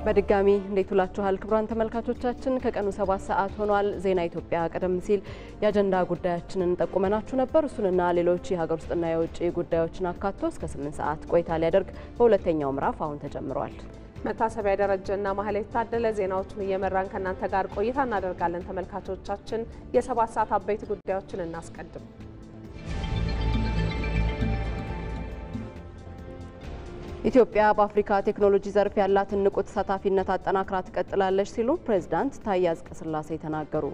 በድጋሚ እንዴት ውላችኋል ክቡራን ተመልካቾቻችን ከቀኑ 7 ሰዓት ሆኗል ዜና ኢትዮጵያ ቀደም ሲል የአጀንዳ ጉዳያችንን ጠቁመናችሁ ነበር እሱንና ሌሎች የሀገር ውስጥና የውጭ ጉዳዮችን አካቶ እስከ 8 ሰዓት ቆይታ ሊያደርግ በሁለተኛው ምዕራፍ አሁን ተጀምሯል መታሰቢያ ደረጀና ማህሌት ታደለ ዜናዎችን እየመራን ከናንተ ጋር ቆይታ እናደርጋለን ተመልካቾቻችን የ7 ሰዓት አበይት ጉዳዮችን እናስቀድም ኢትዮጵያ በአፍሪካ ቴክኖሎጂ ዘርፍ ያላትን ንቁ ተሳታፊነት አጠናክራ ትቀጥላለች ሲሉ ፕሬዝዳንት ታዬ አጽቀሥላሴ ተናገሩ።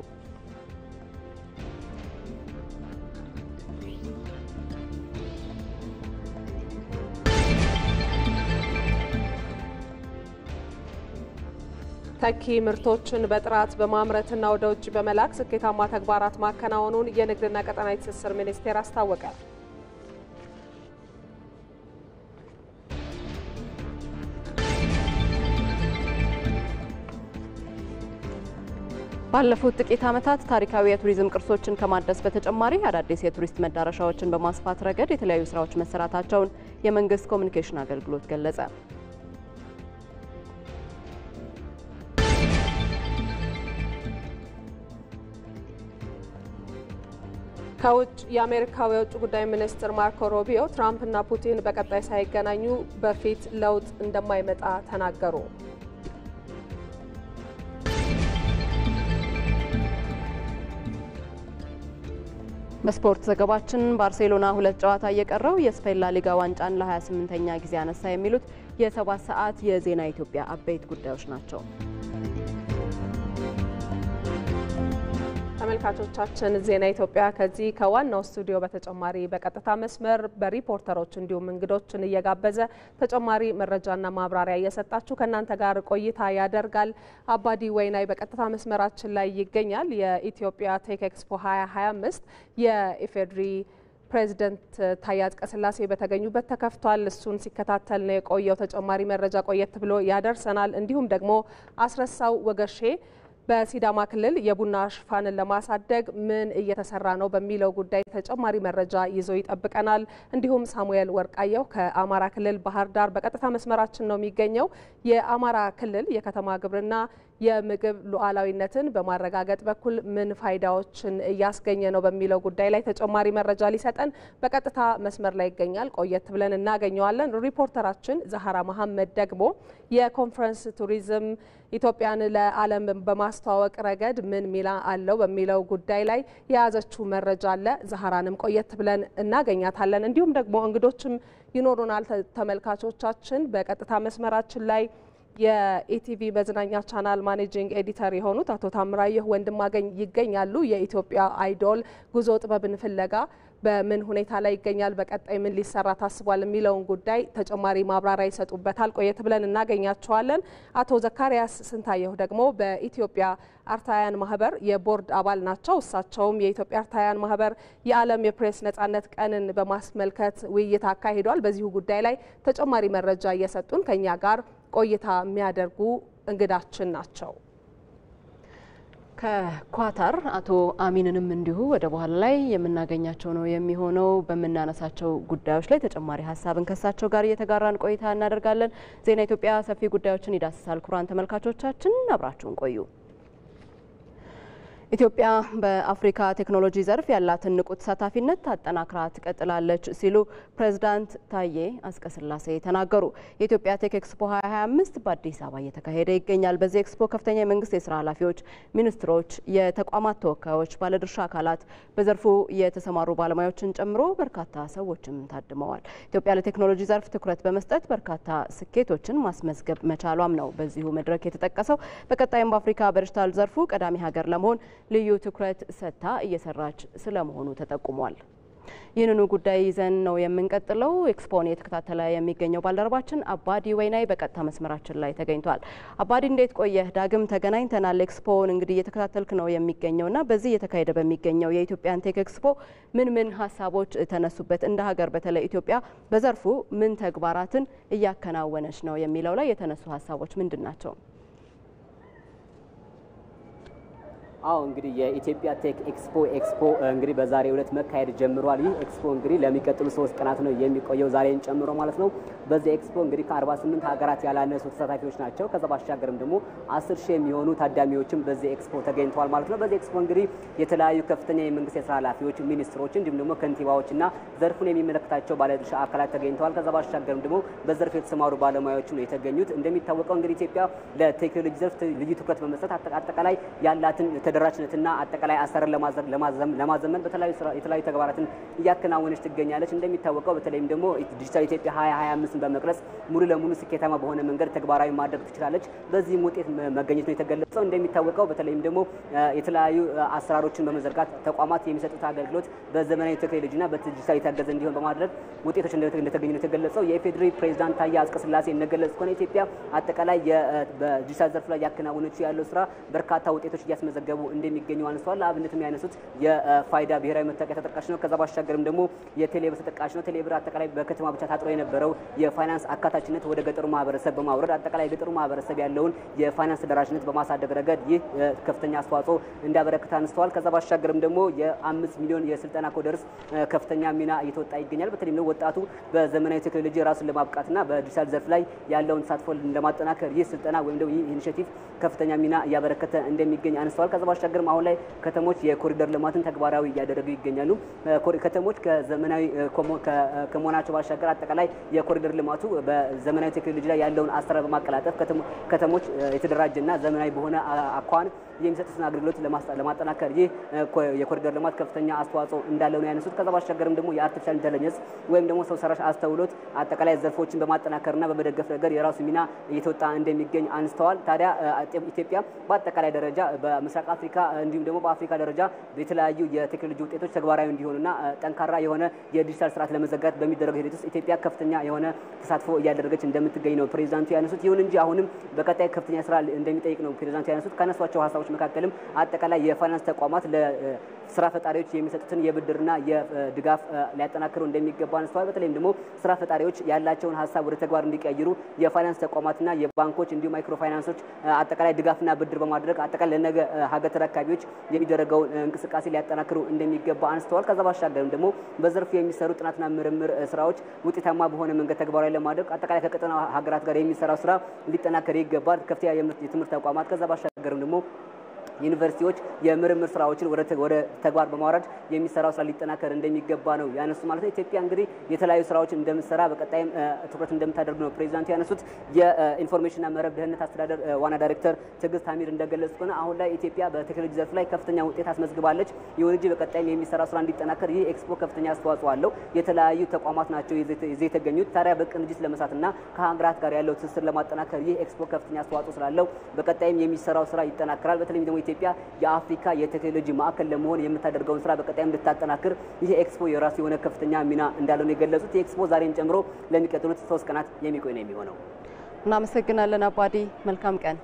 ተኪ ምርቶችን በጥራት በማምረትና ወደ ውጭ በመላክ ስኬታማ ተግባራት ማከናወኑን የንግድና ቀጠናዊ ትስስር ሚኒስቴር አስታወቀ። ባለፉት ጥቂት ዓመታት ታሪካዊ የቱሪዝም ቅርሶችን ከማደስ በተጨማሪ አዳዲስ የቱሪስት መዳረሻዎችን በማስፋት ረገድ የተለያዩ ስራዎች መሰራታቸውን የመንግስት ኮሙኒኬሽን አገልግሎት ገለጸ። ከውጭ የአሜሪካው የውጭ ጉዳይ ሚኒስትር ማርኮ ሩቢዮ ትራምፕና ፑቲን በቀጣይ ሳይገናኙ በፊት ለውጥ እንደማይመጣ ተናገሩ። በስፖርት ዘገባችን ባርሴሎና 2 ጨዋታ እየቀረው የስፔን ላሊጋ ዋንጫን ለ28ኛ ጊዜ አነሳ የሚሉት የ7 ሰዓት የዜና ኢትዮጵያ አበይት ጉዳዮች ናቸው። ተመልካቾቻችን ዜና ኢትዮጵያ ከዚህ ከዋናው ስቱዲዮ በተጨማሪ በቀጥታ መስመር በሪፖርተሮች እንዲሁም እንግዶችን እየጋበዘ ተጨማሪ መረጃና ማብራሪያ እየሰጣችሁ ከናንተ ጋር ቆይታ ያደርጋል። አባዲ ወይናይ በቀጥታ መስመራችን ላይ ይገኛል። የኢትዮጵያ ቴክ ኤክስፖ 2025 የኢፌድሪ ፕሬዝዳንት ታዬ አጽቀሥላሴ በተገኙበት ተከፍቷል። እሱን ሲከታተል ነው የቆየው። ተጨማሪ መረጃ ቆየት ብሎ ያደርሰናል። እንዲሁም ደግሞ አስረሳው ወገሼ በሲዳማ ክልል የቡና ሽፋንን ለማሳደግ ምን እየተሰራ ነው በሚለው ጉዳይ ተጨማሪ መረጃ ይዞ ይጠብቀናል። እንዲሁም ሳሙኤል ወርቃየው ከአማራ ክልል ባህር ዳር በቀጥታ መስመራችን ነው የሚገኘው። የአማራ ክልል የከተማ ግብርና የምግብ ሉዓላዊነትን በማረጋገጥ በኩል ምን ፋይዳዎችን እያስገኘ ነው በሚለው ጉዳይ ላይ ተጨማሪ መረጃ ሊሰጠን በቀጥታ መስመር ላይ ይገኛል። ቆየት ብለን እናገኘዋለን። ሪፖርተራችን ዛህራ መሐመድ ደግሞ የኮንፈረንስ ቱሪዝም ኢትዮጵያን ለዓለም በማስተዋወቅ ረገድ ምን ሚና አለው በሚለው ጉዳይ ላይ የያዘችው መረጃ አለ። ዛህራንም ቆየት ብለን እናገኛታለን። እንዲሁም ደግሞ እንግዶችም ይኖሩናል። ተመልካቾቻችን በቀጥታ መስመራችን ላይ የኢቲቪ መዝናኛ ቻናል ማኔጂንግ ኤዲተር የሆኑት አቶ ታምራየሁ ወንድማገኝ ይገኛሉ። የኢትዮጵያ አይዶል ጉዞ ጥበብን ፍለጋ በምን ሁኔታ ላይ ይገኛል፣ በቀጣይ ምን ሊሰራ ታስቧል የሚለውን ጉዳይ ተጨማሪ ማብራሪያ ይሰጡበታል። ቆየት ብለን እናገኛቸዋለን። አቶ ዘካሪያስ ስንታየሁ ደግሞ በኢትዮጵያ አርታያን ማህበር የቦርድ አባል ናቸው። እሳቸውም የኢትዮጵያ አርታያን ማህበር የዓለም የፕሬስ ነጻነት ቀንን በማስመልከት ውይይት አካሂዷል። በዚሁ ጉዳይ ላይ ተጨማሪ መረጃ እየሰጡን ከኛ ጋር ቆይታ የሚያደርጉ እንግዳችን ናቸው። ከኳታር አቶ አሚንንም እንዲሁ ወደ በኋላ ላይ የምናገኛቸው ነው የሚሆነው። በመናነሳቸው ጉዳዮች ላይ ተጨማሪ ሀሳብን ከሳቸው ጋር እየተጋራን ቆይታ እናደርጋለን። ዜና ኢትዮጵያ ሰፊ ጉዳዮችን ይዳስሳል። ክቡራን ተመልካቾቻችን አብራችሁን ቆዩ። ኢትዮጵያ በአፍሪካ ቴክኖሎጂ ዘርፍ ያላትን ንቁ ተሳታፊነት ታጠናክራ ትቀጥላለች ሲሉ ፕሬዝዳንት ታዬ አጽቀሥላሴ ተናገሩ። የኢትዮጵያ ቴክ ኤክስፖ 2025 በአዲስ አበባ እየተካሄደ ይገኛል። በዚህ ኤክስፖ ከፍተኛ የመንግስት የስራ ኃላፊዎች፣ ሚኒስትሮች፣ የተቋማት ተወካዮች፣ ባለድርሻ አካላት፣ በዘርፉ የተሰማሩ ባለሙያዎችን ጨምሮ በርካታ ሰዎችም ታድመዋል። ኢትዮጵያ ለቴክኖሎጂ ዘርፍ ትኩረት በመስጠት በርካታ ስኬቶችን ማስመዝገብ መቻሏም ነው በዚሁ መድረክ የተጠቀሰው። በቀጣይም በአፍሪካ በዲጂታል ዘርፉ ቀዳሚ ሀገር ለመሆን ልዩ ትኩረት ሰጥታ እየሰራች ስለመሆኑ ተጠቁሟል። ይህንኑ ጉዳይ ይዘን ነው የምንቀጥለው። ኤክስፖን የተከታተለ የሚገኘው ባልደረባችን አባዲ ወይናይ በቀጥታ መስመራችን ላይ ተገኝቷል። አባዲ እንዴት ቆየህ? ዳግም ተገናኝተናል። ኤክስፖን እንግዲህ እየተከታተልክ ነው የሚገኘውና በዚህ እየተካሄደ በሚገኘው የኢትዮጵያን ቴክ ኤክስፖ ምን ሀሳቦች ተነሱበት? እንደ ሀገር በተለይ ኢትዮጵያ በዘርፉ ምን ተግባራትን እያከናወነች ነው የሚለው ላይ የተነሱ ሀሳቦች ምንድን ናቸው? አዎ እንግዲህ የኢትዮጵያ ቴክ ኤክስፖ እንግዲህ በዛሬው ዕለት መካሄድ ጀምሯል። ይህ ኤክስፖ እንግዲህ ለሚቀጥሉ 3 ቀናት ነው የሚቆየው ዛሬን ጨምሮ ማለት ነው። በዚህ ኤክስፖ እንግዲህ ከ48 ሀገራት ያላነሱ ተሳታፊዎች ናቸው። ከዛ ባሻገርም ደግሞ 10,000 የሚሆኑ ታዳሚዎችም በዚህ ኤክስፖ ተገኝተዋል ማለት ነው። በዚህ ኤክስፖ እንግዲህ የተለያዩ ከፍተኛ የመንግስት የስራ ኃላፊዎች፣ ሚኒስትሮች እንዲሁም ደግሞ ከንቲባዎችና ዘርፉን የሚመለከታቸው ባለድርሻ አካላት ተገኝተዋል። ከዛ ባሻገርም ደግሞ በዘርፍ የተሰማሩ ባለሙያዎች ነው የተገኙት። እንደሚታወቀው እንግዲህ ኢትዮጵያ ለቴክኖሎጂ ዘርፍ ልዩ ትኩረት በመስጠት አጠቃላይ ያላትን ተደራሽነትና አጠቃላይ አሰራር ለማዘመን የተለያዩ ተግባራትን እያከናወነች ትገኛለች። እንደሚታወቀው በተለይም ደግሞ ዲጂታል ኢትዮጵያ 2025ን በመቅረጽ ሙሉ ለሙሉ ስኬታማ በሆነ መንገድ ተግባራዊ ማድረግ ትችላለች። በዚህም ውጤት መገኘት ነው የተገለጸው። እንደሚታወቀው በተለይም ደግሞ የተለያዩ አሰራሮችን በመዘርጋት ተቋማት የሚሰጡት አገልግሎት በዘመናዊ ቴክኖሎጂና በዲጂታል የታገዘ እንዲሆን በማድረግ ውጤቶች እንደተገኙ ነው የተገለጸው። የኢፌዴሪ ፕሬዝዳንት ታዬ አጽቀሥላሴ እንደገለጹት ከሆነ ኢትዮጵያ አጠቃላይ በዲጂታል ዘርፍ ላይ ያከናወነችው ያለው ስራ በርካታ ውጤቶች እያስመዘገቡ እንደሚገኙ አንስተዋል። ለአብነትም ያነሱት የፋይዳ ብሔራዊ መታወቂያ ተጠቃሽ ነው። ከዛ ባሻገርም ደግሞ የቴሌብር ተጠቃሽ ነው። ቴሌብር አጠቃላይ በከተማ ብቻ ታጥሮ የነበረው የፋይናንስ አካታችነት ወደ ገጠሩ ማህበረሰብ በማውረድ አጠቃላይ የገጠሩ ማህበረሰብ ያለውን የፋይናንስ ተደራሽነት በማሳደግ ረገድ ይህ ከፍተኛ አስተዋጽኦ እንዳበረከተ አንስተዋል። ከዛ ባሻገርም ደግሞ የ5 ሚሊዮን የስልጠና ኮደርስ ከፍተኛ ሚና እየተወጣ ይገኛል። በተለይም ደግሞ ወጣቱ በዘመናዊ ቴክኖሎጂ ራሱን ለማብቃትና በዲጂታል ዘርፍ ላይ ያለውን ተሳትፎ ለማጠናከር ይህ ስልጠና ወይም ደግሞ ይህ ኢኒሼቲቭ ከፍተኛ ሚና እያበረከተ እንደሚገኝ አንስተዋል። ከዛ ባሻገርም አሁን ላይ ከተሞች የኮሪደር ልማትን ተግባራዊ እያደረጉ ይገኛሉ። ከተሞች ከዘመናዊ ከመሆናቸው ባሻገር አጠቃላይ የኮሪደር ልማቱ በዘመናዊ ቴክኖሎጂ ላይ ያለውን አሰራር በማቀላጠፍ ከተሞች የተደራጀና ዘመናዊ በሆነ አኳኋን የሚሰጡትን አገልግሎት ለማጠናከር ይህ የኮሪደር ልማት ከፍተኛ አስተዋጽኦ እንዳለው ነው ያነሱት። ከዛ ባሻገርም ደግሞ የአርቲፊሻል ኢንተለጀንስ ወይም ደግሞ ሰው ሰራሽ አስተውሎት አጠቃላይ ዘርፎችን በማጠናከርና በመደገፍ ነገር የራሱ ሚና እየተወጣ እንደሚገኝ አንስተዋል። ታዲያ ኢትዮጵያ በአጠቃላይ ደረጃ በምስራቅ አፍሪካ እንዲሁም ደግሞ በአፍሪካ ደረጃ የተለያዩ የቴክኖሎጂ ውጤቶች ተግባራዊ እንዲሆኑና ጠንካራ የሆነ የዲጂታል ስርዓት ለመዘርጋት በሚደረገው ሂደት ውስጥ ኢትዮጵያ ከፍተኛ የሆነ ተሳትፎ እያደረገች እንደምትገኝ ነው ፕሬዚዳንቱ ያነሱት። ይሁን እንጂ አሁንም በቀጣይ ከፍተኛ ስራ እንደሚጠይቅ ነው ፕሬዚዳንቱ ያነሱት። ካነሷቸው ሀሳቦች መካከልም አጠቃላይ የፋይናንስ ተቋማት ለስራ ፈጣሪዎች የሚሰጡትን የብድርና የድጋፍ ሊያጠናክሩ እንደሚገባ አንስተዋል። በተለይም ደግሞ ስራ ፈጣሪዎች ያላቸውን ሀሳብ ወደ ተግባር እንዲቀይሩ የፋይናንስ ተቋማትና የባንኮች እንዲሁም ማይክሮ ፋይናንሶች አጠቃላይ ድጋፍና ብድር በማድረግ አጠቃላይ ለነገ ሀገር ተረካቢዎች የሚደረገውን እንቅስቃሴ ሊያጠናክሩ እንደሚገባ አንስተዋል። ከዛ ባሻገርም ደግሞ በዘርፉ የሚሰሩ ጥናትና ምርምር ስራዎች ውጤታማ በሆነ መንገድ ተግባራዊ ለማድረግ አጠቃላይ ከቀጠናው ሀገራት ጋር የሚሰራው ስራ ሊጠናከር ይገባል። ከፍተኛ የትምህርት ተቋማት ከዛ ባሻገርም ደግሞ ዩኒቨርሲቲዎች የምርምር ስራዎችን ወደ ተግባር በማውረድ የሚሰራው ስራ ሊጠናከር እንደሚገባ ነው ያነሱ ማለት ነው። ኢትዮጵያ እንግዲህ የተለያዩ ስራዎችን እንደምትሰራ በቀጣይም ትኩረት እንደምታደርግ ነው ፕሬዚዳንቱ ያነሱት። የኢንፎርሜሽንና መረብ ደህንነት አስተዳደር ዋና ዳይሬክተር ትዕግስት ሀሚድ እንደገለጹት ከሆነ አሁን ላይ ኢትዮጵያ በቴክኖሎጂ ዘርፍ ላይ ከፍተኛ ውጤት አስመዝግባለች። ይሁን እንጂ በቀጣይም የሚሰራው ስራ እንዲጠናከር ይህ ኤክስፖ ከፍተኛ አስተዋጽኦ አለው። የተለያዩ ተቋማት ናቸው ይዘው የተገኙት። ታዲያ በቅንጅት ለመስራትና ከሀገራት ጋር ያለው ትስስር ለማጠናከር ይህ ኤክስፖ ከፍተኛ አስተዋጽኦ ስላለው በቀጣይም የሚሰራው ስራ ይጠናከራል። በተለይም ደግሞ ኢትዮጵያ የአፍሪካ የቴክኖሎጂ ማዕከል ለመሆን የምታደርገውን ስራ በቀጣይም እንድታጠናክር ይህ ኤክስፖ የራሱ የሆነ ከፍተኛ ሚና እንዳለው ነው የገለጹት። የኤክስፖ ዛሬን ጨምሮ ለሚቀጥሉት 3 ቀናት የሚቆይ ነው የሚሆነው። እናመሰግናለን አባዲ። መልካም ቀን።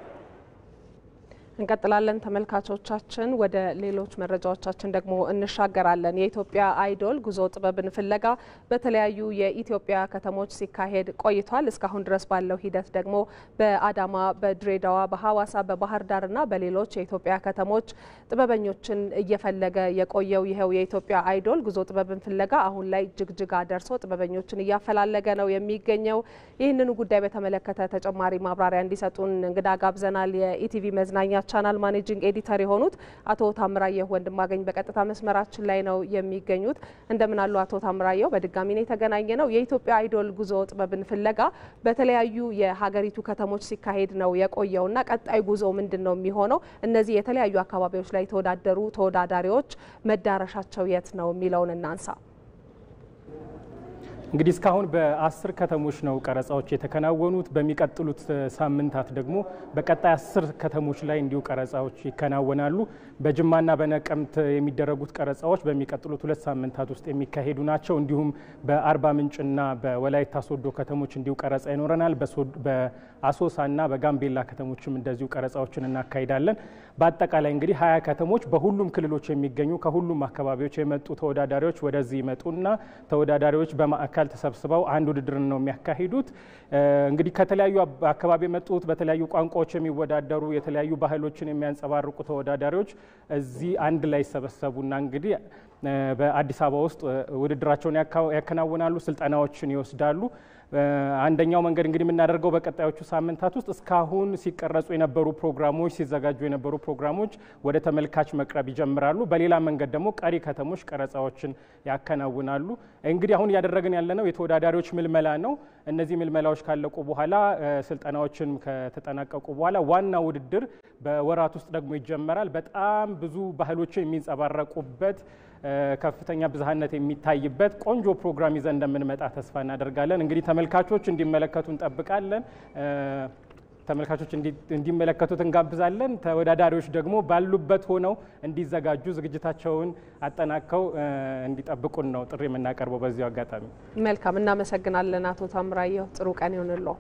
እንቀጥላለን ተመልካቾቻችን። ወደ ሌሎች መረጃዎቻችን ደግሞ እንሻገራለን። የኢትዮጵያ አይዶል ጉዞ ጥበብን ፍለጋ በተለያዩ የኢትዮጵያ ከተሞች ሲካሄድ ቆይቷል። እስካሁን ድረስ ባለው ሂደት ደግሞ በአዳማ፣ በድሬዳዋ፣ በሐዋሳ፣ በባህር ዳርና በሌሎች የኢትዮጵያ ከተሞች ጥበበኞችን እየፈለገ የቆየው ይኸው የኢትዮጵያ አይዶል ጉዞ ጥበብን ፍለጋ አሁን ላይ ጅግጅጋ ደርሶ ጥበበኞችን እያፈላለገ ነው የሚገኘው። ይህንኑ ጉዳይ በተመለከተ ተጨማሪ ማብራሪያ እንዲሰጡን እንግዳ ጋብዘናል። የኢቲቪ መዝናኛ ቻናል ማኔጂንግ ኤዲተር የሆኑት አቶ ታምራየሁ ወንድማገኝ በቀጥታ መስመራችን ላይ ነው የሚገኙት። እንደምን አሉ አቶ ታምራየሁ? በድጋሚ ነው የተገናኘ ነው። የኢትዮጵያ አይዶል ጉዞ ጥበብን ፍለጋ በተለያዩ የሀገሪቱ ከተሞች ሲካሄድ ነው የቆየውና ቀጣይ ጉዞ ምንድነው የሚሆነው? እነዚህ የተለያዩ አካባቢዎች ላይ የተወዳደሩ ተወዳዳሪዎች መዳረሻቸው የት ነው የሚለውን እናንሳ። እንግዲህ እስካሁን በ10 ከተሞች ነው ቀረጻዎች የተከናወኑት። በሚቀጥሉት ሳምንታት ደግሞ በቀጣይ 10 ከተሞች ላይ እንዲሁ ቀረጻዎች ይከናወናሉ። በጅማና በነቀምት የሚደረጉት ቀረጻዎች በሚቀጥሉት 2 ሳምንታት ውስጥ የሚካሄዱ ናቸው። እንዲሁም በአርባ ምንጭና በወላይታ ሶዶ ከተሞች እንዲሁ ቀረጻ ይኖረናል። በአሶሳና በጋምቤላ ከተሞችም እንደዚሁ ቀረጻዎችን እናካሂዳለን። በአጠቃላይ እንግዲህ 20 ከተሞች በሁሉም ክልሎች የሚገኙ ከሁሉም አካባቢዎች የመጡ ተወዳዳሪዎች ወደዚህ ይመጡና ተወዳዳሪዎች በማዕከል ማዕከል ተሰብስበው አንድ ውድድር ነው የሚያካሂዱት። እንግዲህ ከተለያዩ አካባቢ የመጡት በተለያዩ ቋንቋዎች የሚወዳደሩ የተለያዩ ባህሎችን የሚያንጸባርቁ ተወዳዳሪዎች እዚህ አንድ ላይ ሰበሰቡና እንግዲህ በአዲስ አበባ ውስጥ ውድድራቸውን ያከናውናሉ፣ ስልጠናዎችን ይወስዳሉ። አንደኛው መንገድ እንግዲህ የምናደርገው በቀጣዮቹ ሳምንታት ውስጥ እስካሁን ሲቀረጹ የነበሩ ፕሮግራሞች ሲዘጋጁ የነበሩ ፕሮግራሞች ወደ ተመልካች መቅረብ ይጀምራሉ። በሌላ መንገድ ደግሞ ቀሪ ከተሞች ቀረጻዎችን ያከናውናሉ። እንግዲህ አሁን እያደረግን ያለነው የተወዳዳሪዎች ምልመላ ነው። እነዚህ ምልመላዎች ካለቁ በኋላ ስልጠናዎችን ከተጠናቀቁ በኋላ ዋና ውድድር በወራት ውስጥ ደግሞ ይጀመራል። በጣም ብዙ ባህሎችን የሚንጸባረቁበት ከፍተኛ ብዝሃነት የሚታይበት ቆንጆ ፕሮግራም ይዘን እንደምንመጣ ተስፋ እናደርጋለን። እንግዲህ ተመልካቾች እንዲመለከቱ እንጠብቃለን። ተመልካቾች እንዲመለከቱት እንጋብዛለን። ተወዳዳሪዎች ደግሞ ባሉበት ሆነው እንዲዘጋጁ ዝግጅታቸውን አጠናቀው እንዲጠብቁን ነው ጥሪ የምናቀርበው በዚሁ አጋጣሚ። መልካም፣ እናመሰግናለን አቶ ታምራየሁ። ጥሩ ቀን ይሁንልዎ።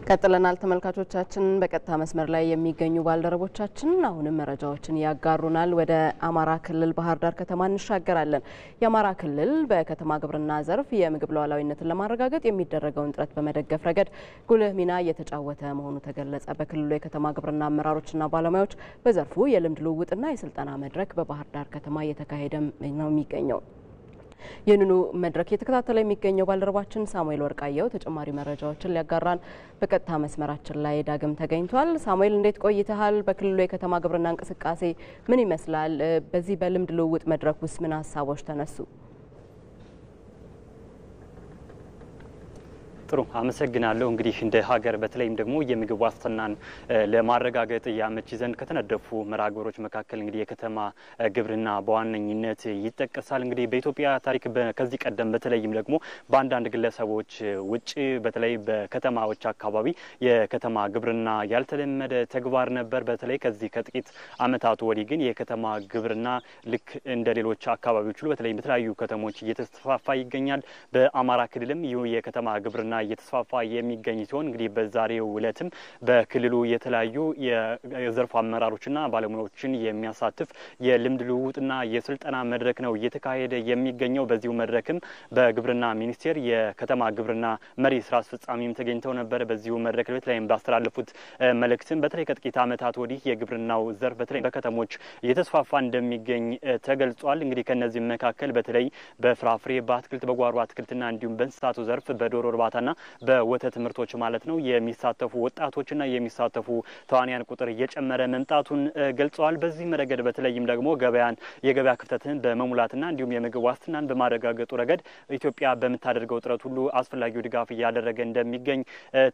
ቀጥለናል ተመልካቾቻችን። በቀጥታ መስመር ላይ የሚገኙ ባልደረቦቻችን አሁንም መረጃዎችን ያጋሩናል። ወደ አማራ ክልል ባህር ዳር ከተማ እንሻገራለን። የአማራ ክልል በከተማ ግብርና ዘርፍ የምግብ ሉዓላዊነትን ለማረጋገጥ የሚደረገውን ጥረት በመደገፍ ረገድ ጉልህ ሚና እየተጫወተ መሆኑ ተገለጸ። በክልሉ የከተማ ግብርና አመራሮችና ባለሙያዎች በዘርፉ የልምድ ልውውጥና የስልጠና መድረክ በባህር ዳር ከተማ እየተካሄደ ነው የሚገኘው። ይህንኑ መድረክ እየተከታተለ የሚገኘው ባልደረባችን ሳሙኤል ወርቃየው ተጨማሪ መረጃዎችን ሊያጋራን በቀጥታ መስመራችን ላይ ዳግም ተገኝቷል። ሳሙኤል እንዴት ቆይተሃል? በክልሉ የከተማ ግብርና እንቅስቃሴ ምን ይመስላል? በዚህ በልምድ ልውውጥ መድረክ ውስጥ ምን ሀሳቦች ተነሱ? ጥሩ አመሰግናለሁ። እንግዲህ እንደ ሀገር በተለይም ደግሞ የምግብ ዋስትናን ለማረጋገጥ ያመች ዘንድ ከተነደፉ መርሃግብሮች መካከል እንግዲህ የከተማ ግብርና በዋነኝነት ይጠቀሳል። እንግዲህ በኢትዮጵያ ታሪክ ከዚህ ቀደም በተለይም ደግሞ በአንዳንድ ግለሰቦች ውጪ በተለይ በከተማዎች አካባቢ የከተማ ግብርና ያልተለመደ ተግባር ነበር። በተለይ ከዚህ ከጥቂት ዓመታት ወዲህ ግን የከተማ ግብርና ልክ እንደ ሌሎች አካባቢዎች ሁሉ በተለይ በተለያዩ ከተሞች እየተስፋፋ ይገኛል። በአማራ ክልልም ይህ የከተማ ግብርና እየተስፋፋ የሚገኝ ሲሆን እንግዲህ በዛሬው ዕለትም በክልሉ የተለያዩ የዘርፉ አመራሮችና ባለሙያዎችን የሚያሳትፍ የልምድ ልውውጥና የስልጠና መድረክ ነው እየተካሄደ የሚገኘው። በዚሁ መድረክም በግብርና ሚኒስቴር የከተማ ግብርና መሪ ስራ አስፈጻሚም ተገኝተው ነበር። በዚሁ መድረክ ላይም ባስተላለፉት መልእክትም በተለይ ከጥቂት ዓመታት ወዲህ የግብርናው ዘርፍ በተለይ በከተሞች እየተስፋፋ እንደሚገኝ ተገልጿል። እንግዲህ ከነዚህ መካከል በተለይ በፍራፍሬ፣ በአትክልት፣ በጓሮ አትክልትና እንዲሁም በእንስሳቱ ዘርፍ በዶሮ እርባታና በወተት ምርቶች ማለት ነው የሚሳተፉ ወጣቶችና የሚሳተፉ ተዋንያን ቁጥር እየጨመረ መምጣቱን ገልጸዋል። በዚህ ረገድ በተለይም ደግሞ የገበያ ክፍተትን በመሙላትና እንዲሁም የምግብ ዋስትናን በማረጋገጡ ረገድ ኢትዮጵያ በምታደርገው ጥረት ሁሉ አስፈላጊው ድጋፍ እያደረገ እንደሚገኝ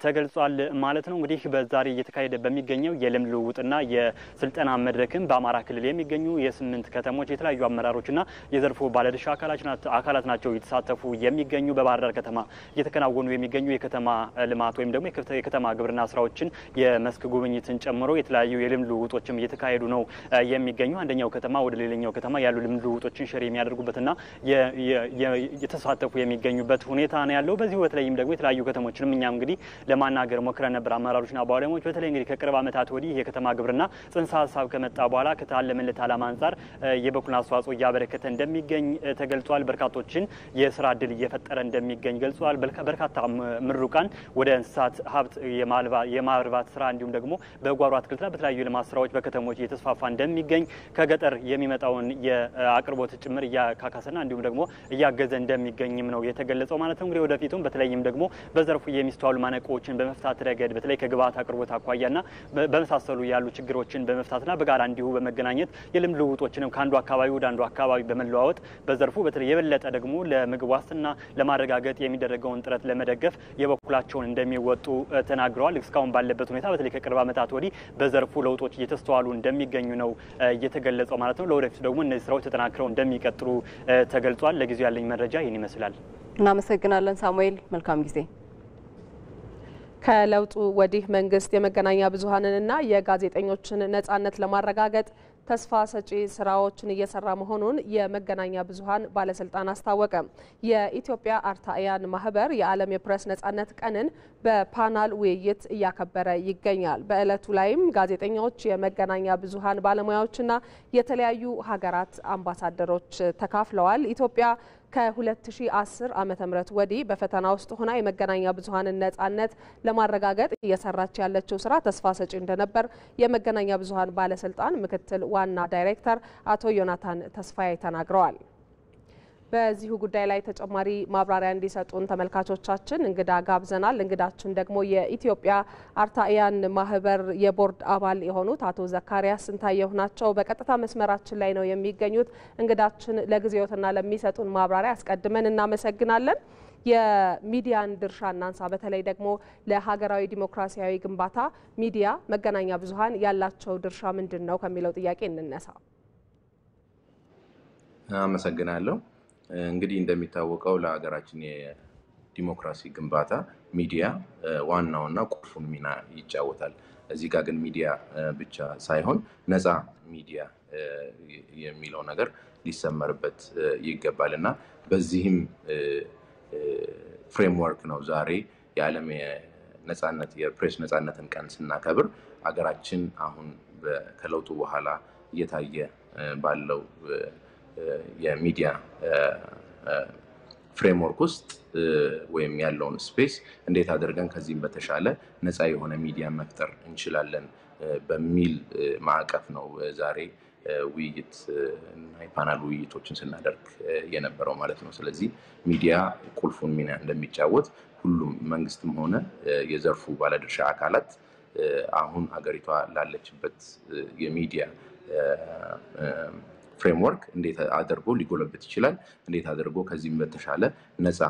ተገልጿል ማለት ነው። እንግዲህ በዛሬ እየተካሄደ በሚገኘው የልምድ ልውውጥና የስልጠና መድረክም በአማራ ክልል የሚገኙ የ8 ከተሞች የተለያዩ አመራሮችና የዘርፉ ባለድርሻ አካላት ናቸው እየተሳተፉ የሚገኙ። በባህር ዳር ከተማ እየተከናወኑ የሚገኙ የከተማ ልማት ወይም ደግሞ የከተማ ግብርና ስራዎችን የመስክ ጉብኝትን ጨምሮ የተለያዩ የልምድ ልውውጦችም እየተካሄዱ ነው የሚገኙ። አንደኛው ከተማ ወደ ሌላኛው ከተማ ያሉ ልምድ ልውውጦችን ሼር የሚያደርጉበትና የተሳተፉ የሚገኙበት ሁኔታ ነው ያለው። በዚህ በተለይም ደግሞ የተለያዩ ከተሞችንም እኛም እንግዲህ ለማናገር ሞክረን ነበር። አመራሮችና ባለሙያዎች በተለይ እንግዲህ ከቅርብ ዓመታት ወዲህ የከተማ ግብርና ጽንሰ ሀሳብ ከመጣ በኋላ ከታለመለት ዓላማ አንጻር የበኩሉን አስተዋጽኦ እያበረከተ እንደሚገኝ ተገልጿል። በርካቶችን የስራ እድል እየፈጠረ እንደሚገኝ ገልጿል። በርካታ ምሩቃን ወደ እንስሳት ሀብት የማርባት ስራ እንዲሁም ደግሞ በጓሮ አትክልትና በተለያዩ ልማት ስራዎች በከተሞች እየተስፋፋ እንደሚገኝ ከገጠር የሚመጣውን የአቅርቦት ጭምር እያካካሰና እንዲሁም ደግሞ እያገዘ እንደሚገኝም ነው የተገለጸው ማለት ነው። እንግዲህ ወደፊቱም በተለይም ደግሞ በዘርፉ የሚስተዋሉ ማነቆዎችን በመፍታት ረገድ በተለይ ከግብዓት አቅርቦት አኳያና በመሳሰሉ ያሉ ችግሮችን በመፍታትና በጋራ እንዲሁ በመገናኘት የልምድ ልውውጦችንም ከአንዱ አካባቢ ወደ አንዱ አካባቢ በመለዋወጥ በዘርፉ በተለይ የበለጠ ደግሞ ለምግብ ዋስትና ለማረጋገጥ የሚደረገውን ጥረት ለመደገፍ የበኩላቸውን እንደሚወጡ ተናግረዋል። እስካሁን ባለበት ሁኔታ በተለይ ከቅርብ ዓመታት ወዲህ በዘርፉ ለውጦች እየተስተዋሉ እንደሚገኙ ነው እየተገለጸው ማለት ነው። ለወደፊቱ ደግሞ እነዚህ ስራዎች ተጠናክረው እንደሚቀጥሉ ተገልጿል። ለጊዜው ያለኝ መረጃ ይህን ይመስላል። እናመሰግናለን ሳሙኤል፣ መልካም ጊዜ። ከለውጡ ወዲህ መንግስት የመገናኛ ብዙሃንንና የጋዜጠኞችን ነጻነት ለማረጋገጥ ተስፋ ሰጪ ስራዎችን እየሰራ መሆኑን የመገናኛ ብዙሃን ባለስልጣን አስታወቀ። የኢትዮጵያ አርታኢያን ማህበር የዓለም የፕሬስ ነጻነት ቀንን በፓናል ውይይት እያከበረ ይገኛል። በዕለቱ ላይም ጋዜጠኞች፣ የመገናኛ ብዙሃን ባለሙያዎችና የተለያዩ ሀገራት አምባሳደሮች ተካፍለዋል። ኢትዮጵያ ከ2010 ዓመተ ምህረት ወዲህ በፈተና ውስጥ ሆና የመገናኛ ብዙሃንን ነጻነት ለማረጋገጥ እየሰራች ያለችው ስራ ተስፋ ሰጪ እንደነበር የመገናኛ ብዙሃን ባለስልጣን ምክትል ዋና ዳይሬክተር አቶ ዮናታን ተስፋዬ ተናግረዋል። በዚሁ ጉዳይ ላይ ተጨማሪ ማብራሪያ እንዲሰጡን ተመልካቾቻችን እንግዳ ጋብዘናል። እንግዳችን ደግሞ የኢትዮጵያ አርታኢያን ማህበር የቦርድ አባል የሆኑት አቶ ዘካሪያስ ስንታየሁ ናቸው። በቀጥታ መስመራችን ላይ ነው የሚገኙት። እንግዳችን ለጊዜዎትና ለሚሰጡን ማብራሪያ አስቀድመን እናመሰግናለን። የሚዲያን ድርሻ እናንሳ። በተለይ ደግሞ ለሀገራዊ ዲሞክራሲያዊ ግንባታ ሚዲያ መገናኛ ብዙሃን ያላቸው ድርሻ ምንድን ነው ከሚለው ጥያቄ እንነሳ። አመሰግናለሁ። እንግዲህ እንደሚታወቀው ለሀገራችን የዲሞክራሲ ግንባታ ሚዲያ ዋናውና ቁልፉን ሚና ይጫወታል። እዚህ ጋር ግን ሚዲያ ብቻ ሳይሆን ነፃ ሚዲያ የሚለው ነገር ሊሰመርበት ይገባልና በዚህም ፍሬምወርክ ነው ዛሬ የዓለም የነፃነት የፕሬስ ነፃነትን ቀን ስናከብር ሀገራችን አሁን ከለውጡ በኋላ እየታየ ባለው የሚዲያ ፍሬምወርክ ውስጥ ወይም ያለውን ስፔስ እንዴት አድርገን ከዚህም በተሻለ ነፃ የሆነ ሚዲያ መፍጠር እንችላለን በሚል ማዕቀፍ ነው ዛሬ ውይይት እና የፓናል ውይይቶችን ስናደርግ የነበረው ማለት ነው። ስለዚህ ሚዲያ ቁልፉን ሚና እንደሚጫወት ሁሉም መንግስትም ሆነ የዘርፉ ባለድርሻ አካላት አሁን ሀገሪቷ ላለችበት የሚዲያ ፍሬምወርክ እንዴት አድርጎ ሊጎለበት ይችላል፣ እንዴት አድርጎ ከዚህም በተሻለ ነፃ